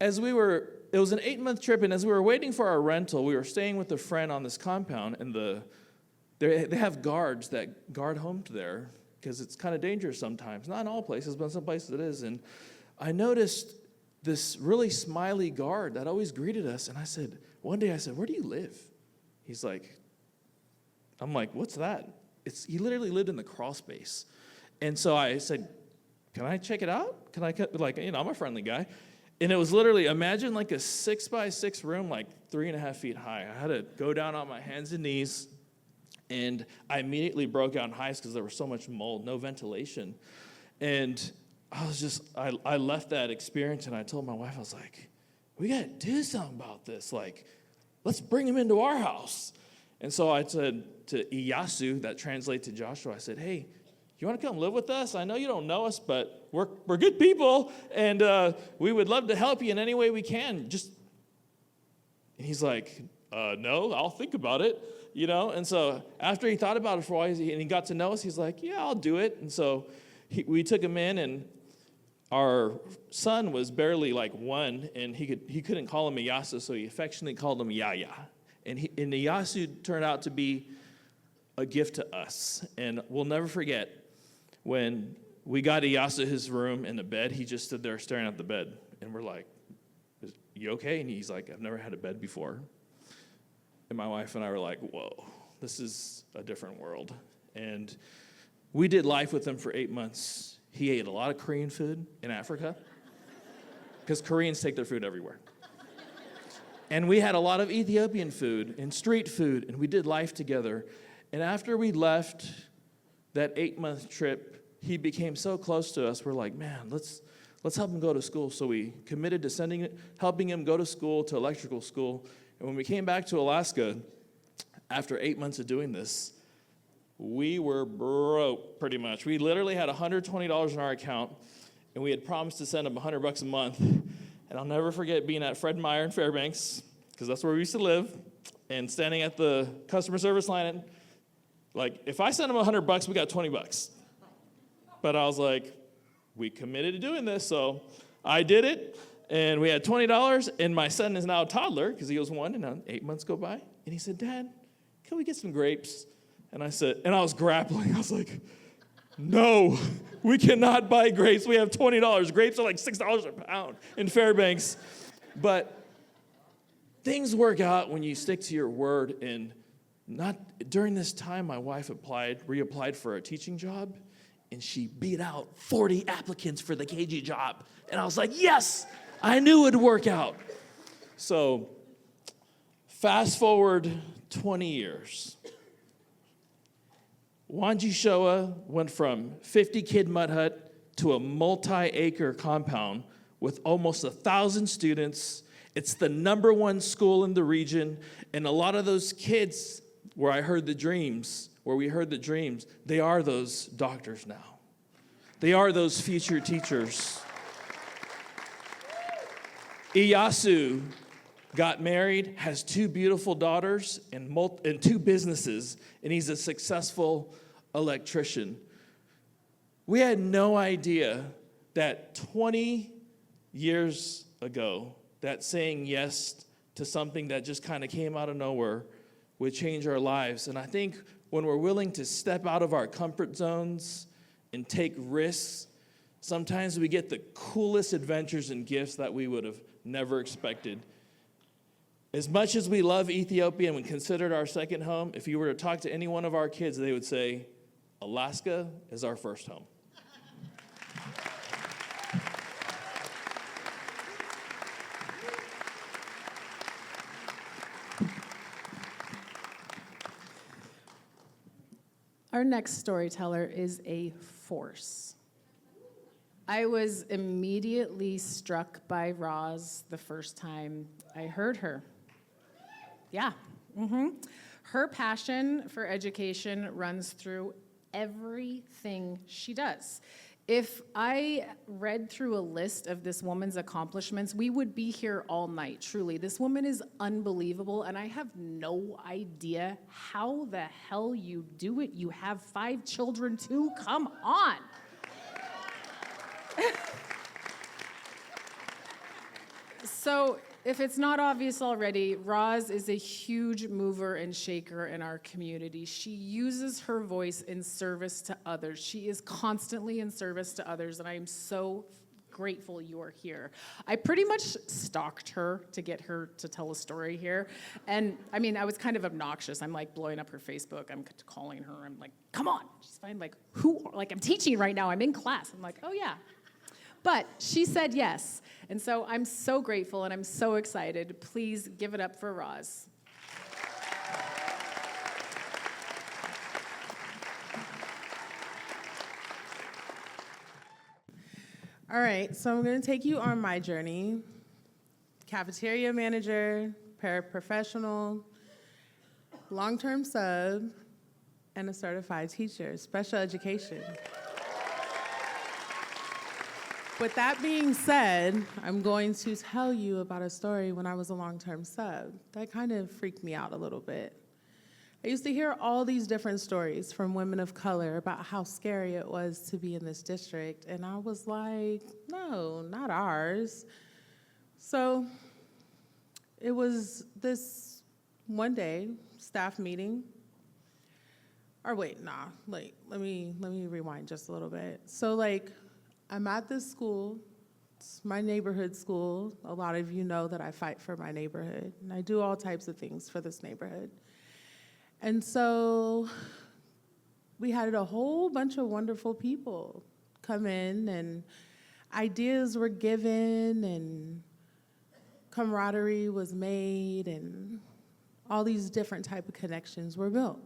it was an 8-month trip, and as we were waiting for our rental, we were staying with a friend on this compound, and they have guards that guard home there because it's kind of dangerous sometimes. Not in all places, but in some places it is. And I noticed this really smiley guard that always greeted us, and one day I said, where do you live? He's like, I'm like, what's that? He literally lived in the crawl space. And so I said, can I check it out? Can I, I'm a friendly guy. And it was literally, imagine like a 6x6 room, like 3.5 feet high. I had to go down on my hands and knees, and I immediately broke out in hives because there was so much mold, no ventilation. And I left that experience, and I told my wife, I was like, we got to do something about this. Like, let's bring him into our house. And so I said to Iyasu, that translates to Joshua, I said, hey, you want to come live with us? I know you don't know us, but we're good people, and we would love to help you in any way we can. And he's like, no, I'll think about it, And so after he thought about it for a while, and he got to know us, he's like, yeah, I'll do it. And so we took him in, and our son was barely like 1, and he couldn't call him Iyasu, so he affectionately called him Yaya. And Iyasu turned out to be a gift to us, and we'll never forget. When we got Iyasu his room and the bed, he just stood there staring at the bed. And we're like, you okay? And he's like, I've never had a bed before. And my wife and I were like, whoa, this is a different world. And we did life with him for 8 months. He ate a lot of Korean food in Africa because Koreans take their food everywhere. And we had a lot of Ethiopian food and street food, and we did life together. And after we left that 8-month trip, he became so close to us. We're like, man, let's help him go to school. So we committed to helping him go to school, to electrical school. And when we came back to Alaska, after 8 months of doing this, we were broke pretty much. We literally had $120 in our account, and we had promised to send him $100 a month. And I'll never forget being at Fred Meyer in Fairbanks, because that's where we used to live, and standing at the customer service line. And like, if I sent him $100, we got $20. But I was like, we committed to doing this, so I did it, and we had $20, and my son is now a toddler, because he was 1, and now 8 months go by, and he said, Dad, can we get some grapes? And I was grappling. I was like, no, we cannot buy grapes. We have $20. Grapes are like $6 a pound in Fairbanks. But things work out when you stick to your word. And during this time, my wife reapplied for a teaching job, and she beat out 40 applicants for the KG job. And I was like, yes, I knew it would work out. So fast forward 20 years. Wanji Showa went from 50-kid mud hut to a multi-acre compound with almost 1,000 students. It's the #1 school in the region, and a lot of those kids where we heard the dreams, they are those doctors now. They are those future teachers. Iyasu got married, has 2 beautiful daughters, and 2 businesses, and he's a successful electrician. We had no idea that 20 years ago, that saying yes to something that just kind of came out of nowhere would change our lives. And I think when we're willing to step out of our comfort zones and take risks, sometimes we get the coolest adventures and gifts that we would have never expected. As much as we love Ethiopia and we consider it our second home, if you were to talk to any one of our kids, they would say, Alaska is our first home. Our next storyteller is a force. I was immediately struck by Roz the first time I heard her. Yeah. Her passion for education runs through everything she does. If I read through a list of this woman's accomplishments, we would be here all night, truly. This woman is unbelievable, and I have no idea how the hell you do it. You have 5 children too? Come on. So, if it's not obvious already, Roz is a huge mover and shaker in our community. She uses her voice in service to others. She is constantly in service to others, and I am so grateful you're here. I pretty much stalked her to get her to tell a story here. And I mean, I was kind of obnoxious. I'm like blowing up her Facebook. I'm calling her. I'm like, come on. She's fine. Like, who? Like, I'm teaching right now. I'm in class. I'm like, oh, yeah. But she said yes. And so I'm so grateful and I'm so excited. Please give it up for Roz. All right, so I'm going to take you on my journey. Cafeteria manager, paraprofessional, long-term sub, and a certified teacher, special education. With that being said, I'm going to tell you about a story when I was a long-term sub. That kind of freaked me out a little bit. I used to hear all these different stories from women of color about how scary it was to be in this district, and I was like, no, not ours. So it was this one day, staff meeting. Or wait, let me rewind just a little bit. So I'm at this school, it's my neighborhood school. A lot of you know that I fight for my neighborhood, and I do all types of things for this neighborhood. And so we had a whole bunch of wonderful people come in, and ideas were given, and camaraderie was made, and all these different type of connections were built.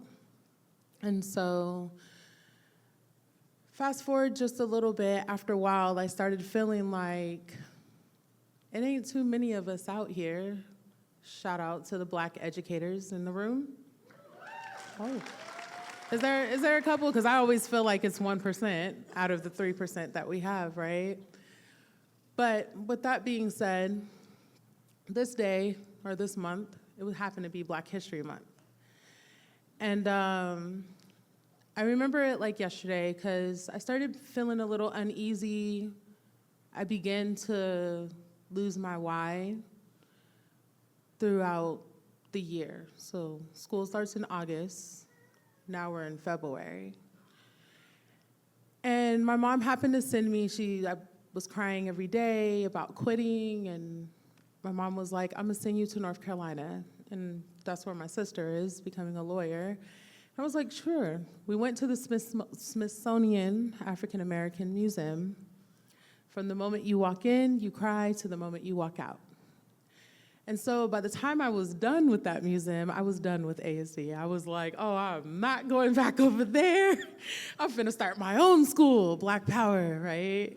And so fast forward just a little bit, after a while, I started feeling like it ain't too many of us out here. Shout out to the Black educators in the room. Oh, is there a couple? Because I always feel like it's 1% out of the 3% that we have, right? But with that being said, this day, or this month, it would happen to be Black History Month. And I remember it like yesterday because I started feeling a little uneasy. I began to lose my why throughout the year. So school starts in August. Now we're in February. And my mom happened to send me, I was crying every day about quitting, and my mom was like, I'm gonna send you to North Carolina. And that's where my sister is, becoming a lawyer. I was like, sure. We went to the Smithsonian African American Museum. From the moment you walk in, you cry, to the moment you walk out. And so by the time I was done with that museum, I was done with ASD. I was like, oh, I'm not going back over there. I'm finna start my own school, Black Power, right?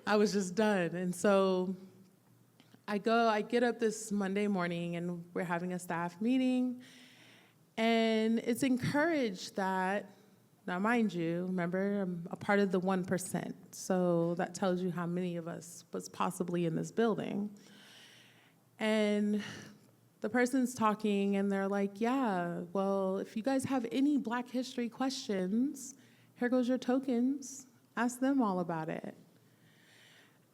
I was just done. And so I get up this Monday morning, and we're having a staff meeting. And it's encouraged that, now mind you, remember, I'm a part of the 1%, so that tells you how many of us was possibly in this building. And the person's talking, and they're like, yeah, well, if you guys have any Black history questions, here goes your tokens. Ask them all about it.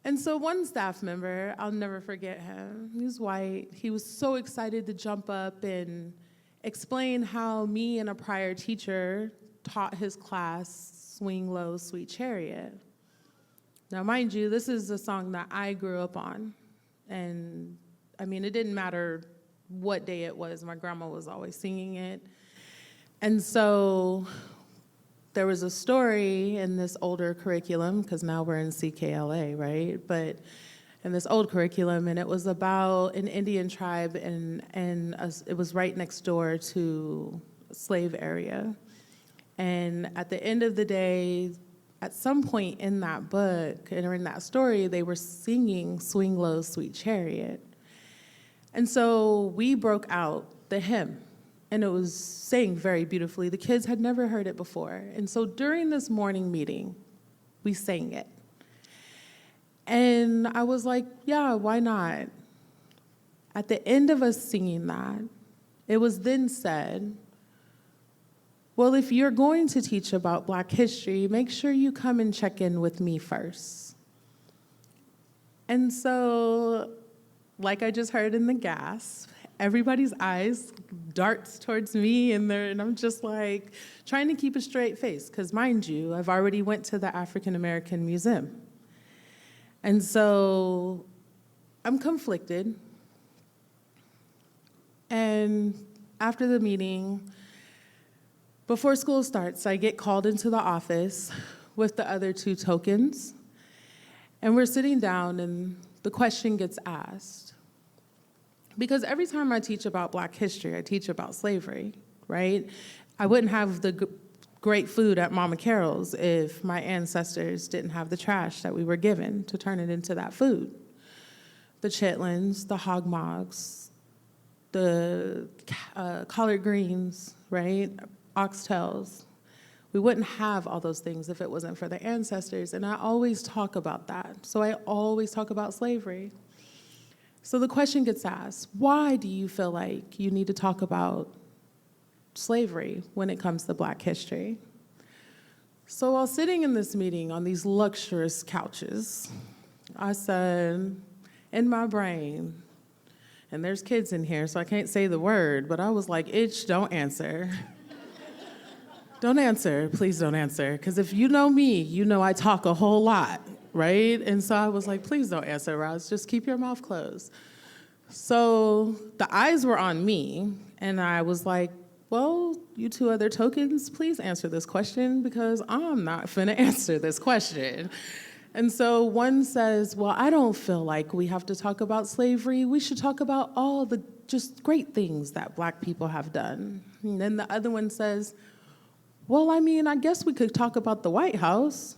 And so one staff member, I'll never forget him, he was white. He was so excited to jump up and explain how me and a prior teacher taught his class Swing Low, Sweet Chariot. Now, mind you, this is a song that I grew up on. And I mean, it didn't matter what day it was. My grandma was always singing it. And so there was a story in this older curriculum, because now we're in CKLA, right? But in this old curriculum, and it was about an Indian tribe, and it was right next door to a slave area. And at the end of the day, at some point in that book and in that story, they were singing Swing Low, Sweet Chariot. And so we broke out the hymn, and it was sang very beautifully. The kids had never heard it before. And so during this morning meeting, we sang it. And I was like, yeah, why not? At the end of us singing that, it was then said, well, if you're going to teach about Black history, make sure you come and check in with me first. And so, like I just heard in the gasp, everybody's eyes darts towards me, and I'm just like trying to keep a straight face, because mind you, I've already went to the African American Museum. And so I'm conflicted. And after the meeting, before school starts, I get called into the office with the other 2 tokens, and we're sitting down, and the question gets asked. Because every time I teach about Black history, I teach about slavery, right? I wouldn't have the great food at Mama Carol's if my ancestors didn't have the trash that we were given to turn it into that food. The chitlins, the hog mogs, the collard greens, right? Oxtails. We wouldn't have all those things if it wasn't for the ancestors, and I always talk about that. So I always talk about slavery. So the question gets asked, why do you feel like you need to talk about slavery when it comes to Black history? So while sitting in this meeting on these luxurious couches, I said, in my brain, and there's kids in here, so I can't say the word, but I was like, itch, don't answer. Don't answer, please don't answer, because if you know me, you know I talk a whole lot, right? And so I was like, please don't answer, Roz, just keep your mouth closed. So the eyes were on me, and I was like, well, you 2 other tokens, please answer this question, because I'm not finna answer this question. And so one says, well, I don't feel like we have to talk about slavery. We should talk about all the just great things that Black people have done. And then the other one says, well, I mean, I guess we could talk about the White House.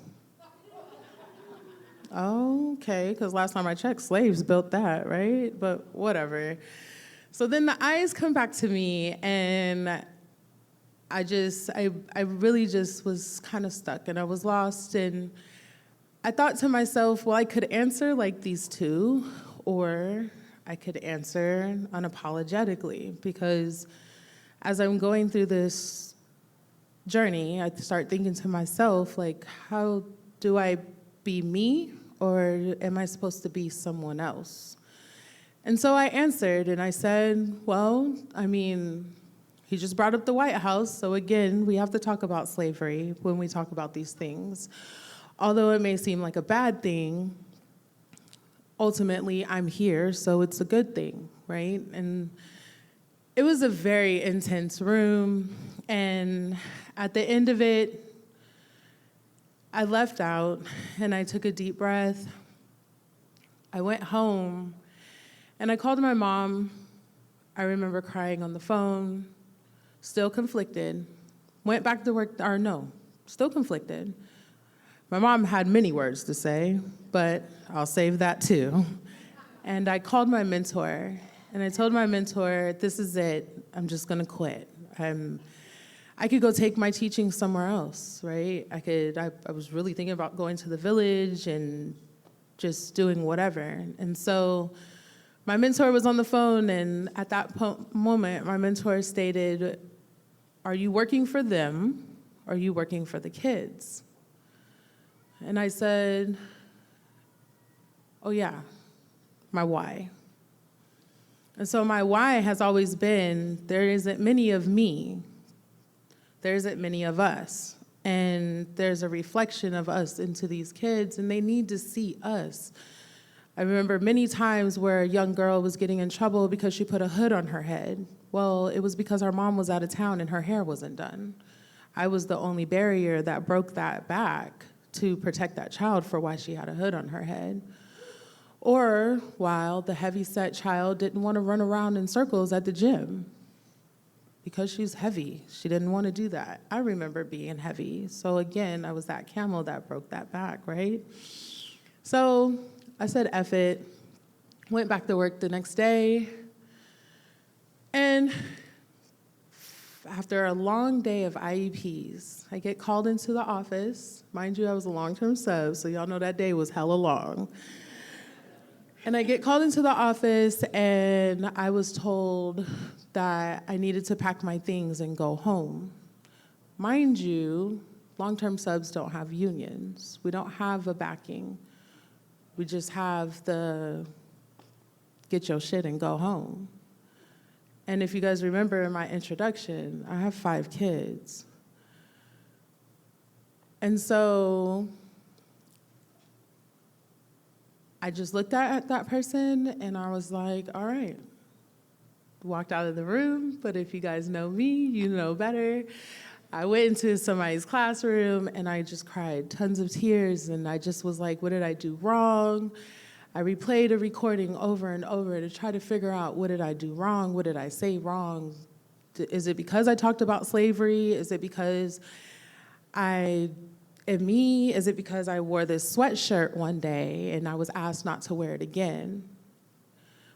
Okay, because last time I checked, slaves built that, right? But whatever. So then the eyes come back to me, and I really just was kind of stuck, and I was lost, and I thought to myself, well, I could answer like these 2, or I could answer unapologetically, because as I'm going through this journey, I start thinking to myself, like, how do I be me, or am I supposed to be someone else? And so I answered, and I said, well, I mean, he just brought up the White House, so again, we have to talk about slavery when we talk about these things. Although it may seem like a bad thing, ultimately, I'm here, so it's a good thing, right? And it was a very intense room, and at the end of it, I left out, and I took a deep breath. I went home, and I called my mom. I remember crying on the phone, still conflicted. Went back to work, or no, still conflicted. My mom had many words to say, but I'll save that too. And I called my mentor, and I told my mentor, this is it, I'm just gonna quit. I could go take my teaching somewhere else, right? I was really thinking about going to the village and just doing whatever. And so my mentor was on the phone, and at that moment, my mentor stated, are you working for them, or are you working for the kids? And I said, oh yeah, my why. And so my why has always been, there isn't many of me, there isn't many of us, and there's a reflection of us into these kids, and they need to see us. I remember many times where a young girl was getting in trouble because she put a hood on her head. Well, it was because our mom was out of town and her hair wasn't done. I was the only barrier that broke that back to protect that child for why she had a hood on her head. Or while the heavyset child didn't want to run around in circles at the gym. because she's heavy. She didn't want to do that. I remember being heavy. So again, I was that camel that broke that back, right? So I said, F it, went back to work the next day. And after a long day of IEPs, I get called into the office. Mind you, I was a long-term sub, so y'all know that day was hella long. And I get called into the office, and I was told that I needed to pack my things and go home. Mind you, long-term subs don't have unions. We don't have a backing. We just have the get your shit and go home. And if you guys remember in my introduction, I have 5 kids. And so I just looked at that person and I was like, all right. Walked out of the room, but if you guys know me, you know better. I went into somebody's classroom and I just cried tons of tears and I just was like, what did I do wrong? I replayed a recording over and over to try to figure out what did I do wrong? What did I say wrong? Is it because I talked about slavery? Is it because Is it because I wore this sweatshirt one day and I was asked not to wear it again?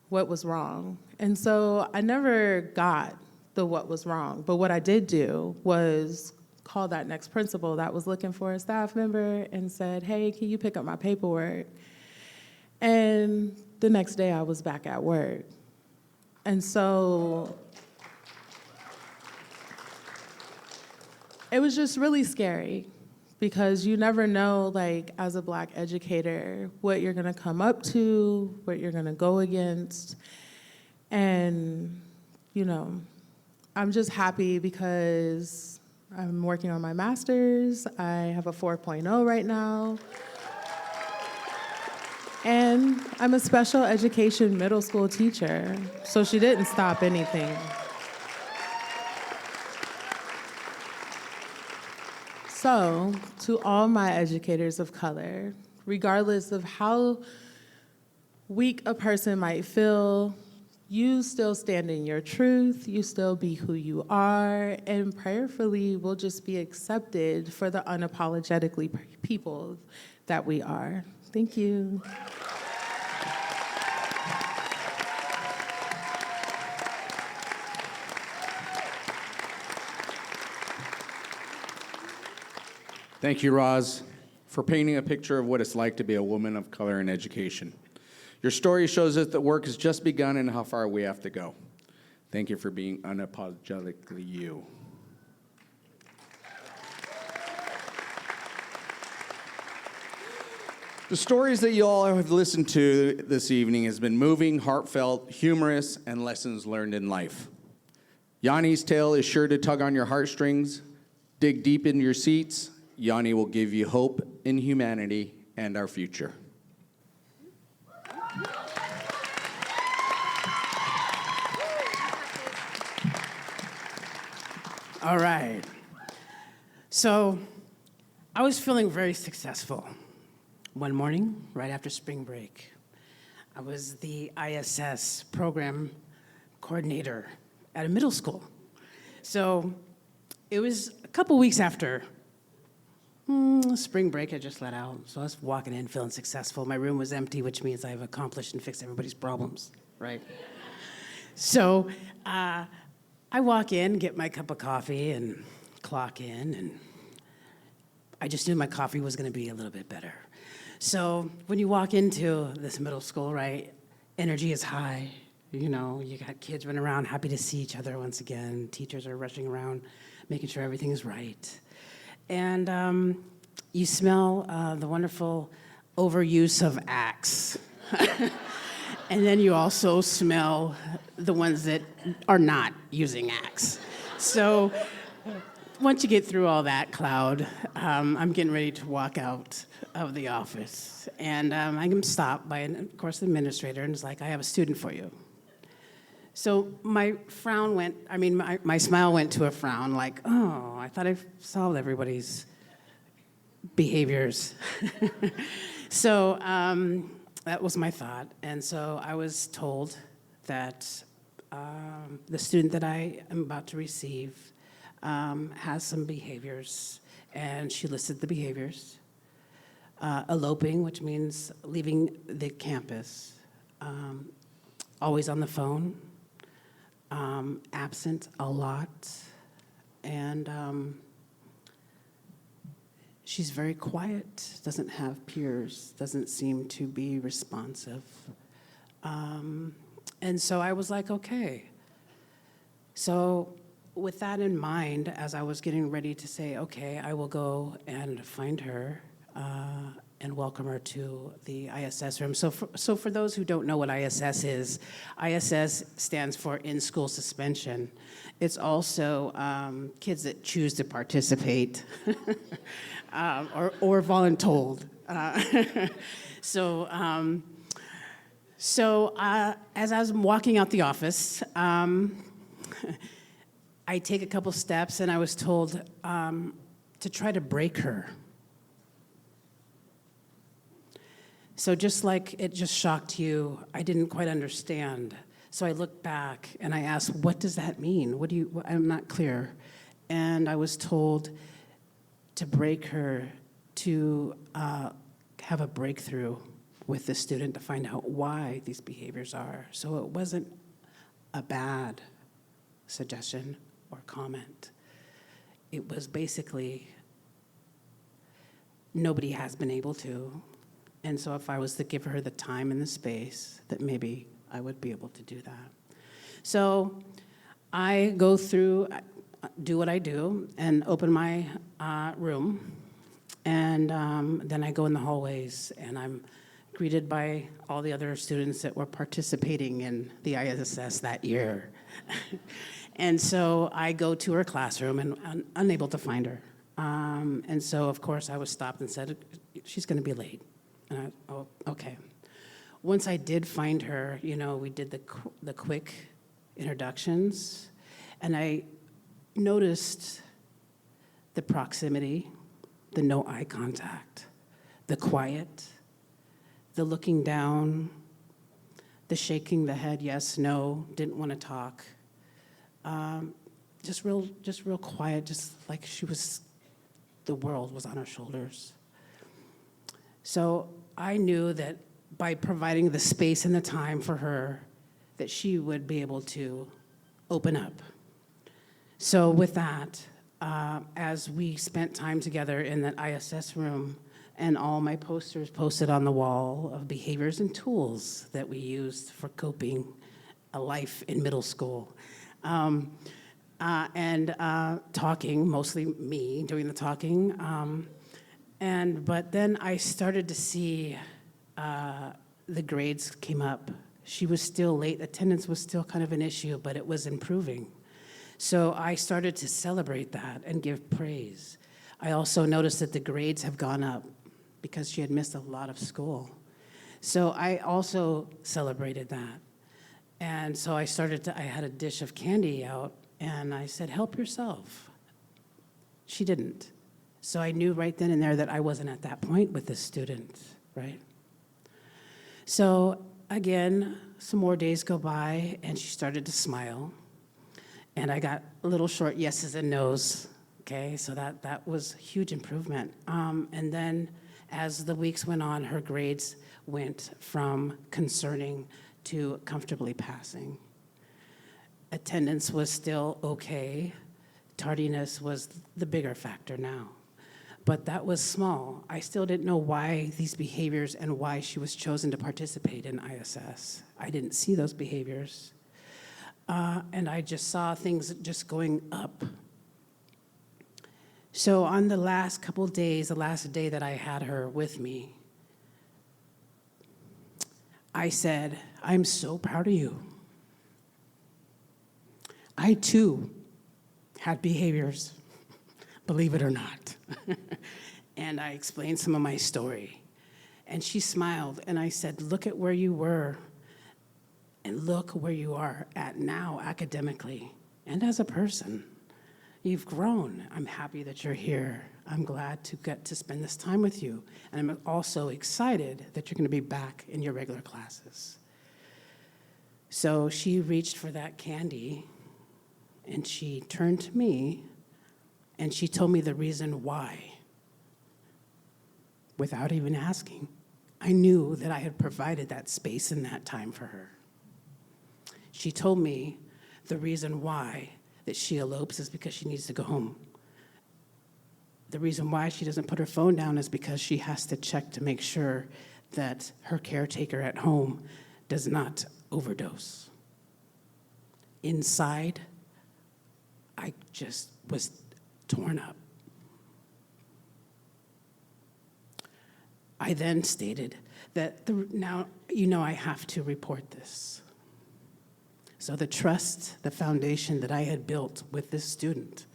What was wrong? And so I never got the what was wrong, but what I did do was call that next principal that was looking for a staff member and said, hey, can you pick up my paperwork? And the next day I was back at work. And so it was just really scary because you never know, like, as a Black educator, what you're gonna come up to, what you're gonna go against. And, you know, I'm just happy because I'm working on my master's. I have a 4.0 right now. And I'm a special education middle school teacher, so she didn't stop anything. So, to all my educators of color, regardless of how weak a person might feel, you still stand in your truth, you still be who you are, and prayerfully will just be accepted for the unapologetically people that we are. Thank you. Thank you, Roz, for painting a picture of what it's like to be a woman of color in education. Your story shows us that work has just begun and how far we have to go. Thank you for being unapologetically you. The stories that you all have listened to this evening has been moving, heartfelt, humorous, and lessons learned in life. Yanni's tale is sure to tug on your heartstrings. Dig deep into your seats. Yanni will give you hope in humanity and our future. All right. So I was feeling very successful. One morning, right after spring break, I was the ISS program coordinator at a middle school. So it was a couple weeks after spring break I just let out. So I was walking in feeling successful. My room was empty, which means I've accomplished and fixed everybody's problems, right? So I walk in, get my cup of coffee, and clock in, and I just knew my coffee was gonna be a little bit better. So when you walk into this middle school, right, energy is high. You know, you got kids running around, happy to see each other once again. Teachers are rushing around, making sure everything is right. And you smell the wonderful overuse of Axe. And then you also smell the ones that are not using Axe. So once you get through all that cloud, I'm getting ready to walk out of the office. And I'm stopped by, of course, the administrator, and it's like, I have a student for you. So my frown went, my smile went to a frown, like, oh, I thought I solved everybody's behaviors. So that was my thought. And so I was told that the student that I am about to receive has some behaviors, and she listed the behaviors. Eloping, which means leaving the campus, always on the phone, absent a lot, and she's very quiet, doesn't have peers, doesn't seem to be responsive. And so I was like, okay. So with that in mind, as I was getting ready to say, okay, I will go and find her and welcome her to the ISS room. So for those who don't know what ISS is, ISS stands for in-school suspension. It's also kids that choose to participate or voluntold. So as I was walking out the office, I take a couple steps, and I was told to try to break her. So just like it just shocked you, I didn't quite understand. So I looked back and I asked, what does that mean? I'm not clear. And I was told to break her, to have a breakthrough with the student to find out why these behaviors are. So it wasn't a bad suggestion or comment. It was basically, nobody has been able to. And so if I was to give her the time and the space, that maybe I would be able to do that. So I go through, do what I do, and open my room. And then I go in the hallways, and I'm greeted by all the other students that were participating in the ISS that year. And so I go to her classroom, and I'm unable to find her. And so, of course, I was stopped and said, she's going to be late. And oh, okay. Once I did find her, we did the quick introductions, and I noticed the proximity, the no eye contact, the quiet, the looking down, the shaking the head, yes, no, didn't want to talk. Just real quiet, just like the world was on her shoulders. So I knew that by providing the space and the time for her, that she would be able to open up. So with that, as we spent time together in that ISS room, and all my posters posted on the wall of behaviors and tools that we used for coping a life in middle school. And talking, mostly me doing the talking. But then I started to see the grades came up. She was still late. Attendance was still kind of an issue, but it was improving. So I started to celebrate that and give praise. I also noticed that the grades have gone up because she had missed a lot of school. So I also celebrated that. And so I had a dish of candy out, and I said, help yourself. She didn't. So I knew right then and there that I wasn't at that point with this student, right? So again, some more days go by, and she started to smile. And I got a little short yeses and nos, okay? So that was a huge improvement. And then as the weeks went on, her grades went from concerning to comfortably passing. Attendance was still okay. Tardiness was the bigger factor now. But that was small. I still didn't know why these behaviors and why she was chosen to participate in ISS. I didn't see those behaviors. And I just saw things just going up. So on the last couple days, the last day that I had her with me, I said, I'm so proud of you. I too had behaviors, believe it or not. And I explained some of my story. And she smiled, and I said, look at where you were, and look where you are at now academically and as a person. You've grown. I'm happy that you're here. I'm glad to get to spend this time with you. And I'm also excited that you're going to be back in your regular classes. So she reached for that candy, and she turned to me, and she told me the reason why. Without even asking, I knew that I had provided that space and that time for her. She told me the reason why that she elopes is because she needs to go home. The reason why she doesn't put her phone down is because she has to check to make sure that her caretaker at home does not overdose. Inside, I just was torn up. I then stated that now, I have to report this. So the trust, the foundation that I had built with this student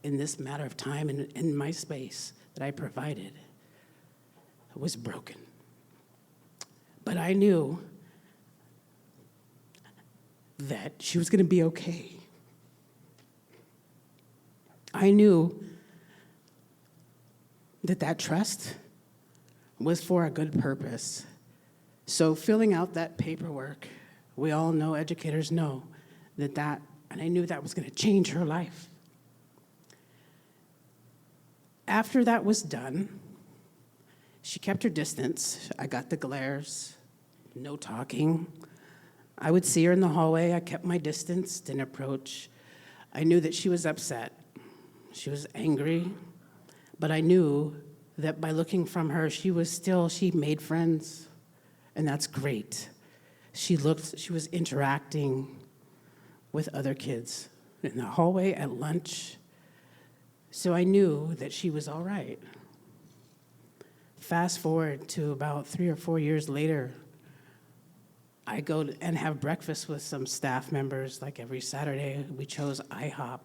in this matter of time and in my space that I provided was broken. But I knew that she was going to be okay. I knew that trust was for a good purpose. So filling out that paperwork, we all know, educators know, and I knew that was going to change her life. After that was done, she kept her distance. I got the glares, no talking. I would see her in the hallway. I kept my distance, didn't approach. I knew that she was upset. She was angry, but I knew that by looking from her, she made friends, and that's great. She was interacting with other kids in the hallway, at lunch. So I knew that she was all right. Fast forward to about 3 or 4 years later, I go and have breakfast with some staff members, like every Saturday. We chose IHOP.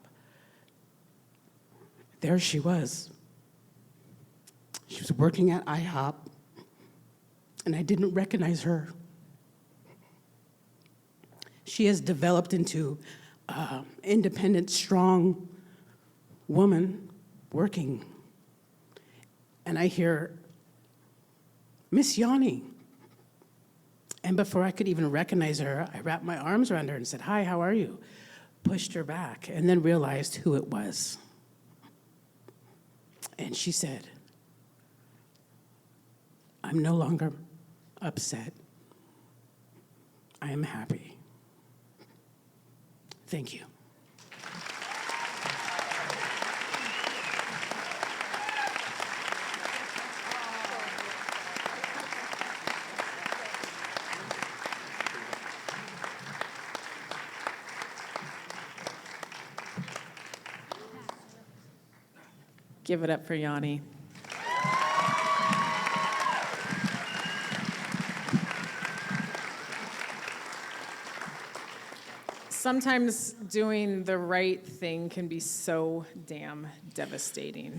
There she was. She was working at IHOP, and I didn't recognize her. She has developed into an independent, strong woman working. And I hear, "Miss Yanni." And before I could even recognize her, I wrapped my arms around her and said, "Hi, how are you?" Pushed her back, and then realized who it was. And she said, "I'm no longer upset. I am happy. Thank you." Give it up for Yanni. Sometimes doing the right thing can be so damn devastating.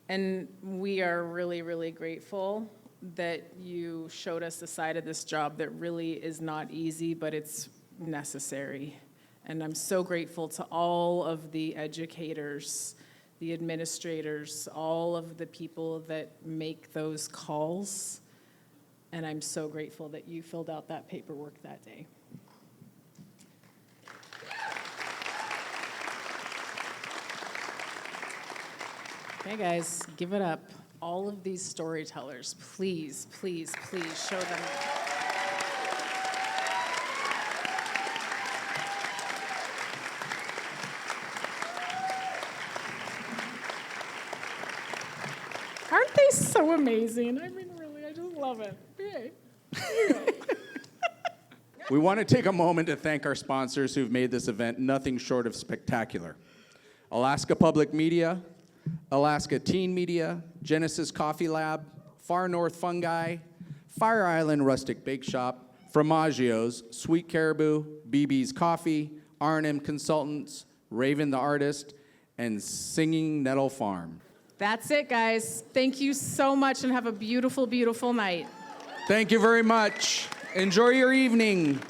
And we are really, really grateful that you showed us the side of this job that really is not easy, but it's necessary. And I'm so grateful to all of the educators, the administrators, all of the people that make those calls. And I'm so grateful that you filled out that paperwork that day. Okay, guys, give it up. All of these storytellers, please, please, please show them. Aren't they so amazing? I mean, really, I just love it. Yay. We want to take a moment to thank our sponsors who've made this event nothing short of spectacular. Alaska Public Media, Alaska Teen Media, Genesis Coffee Lab, Far North Fungi, Fire Island Rustic Bake Shop, Fromaggio's, Sweet Caribou, BB's Coffee, R&M Consultants, Raven the Artist, and Singing Nettle Farm. That's it, guys. Thank you so much and have a beautiful, beautiful night. Thank you very much. Enjoy your evening.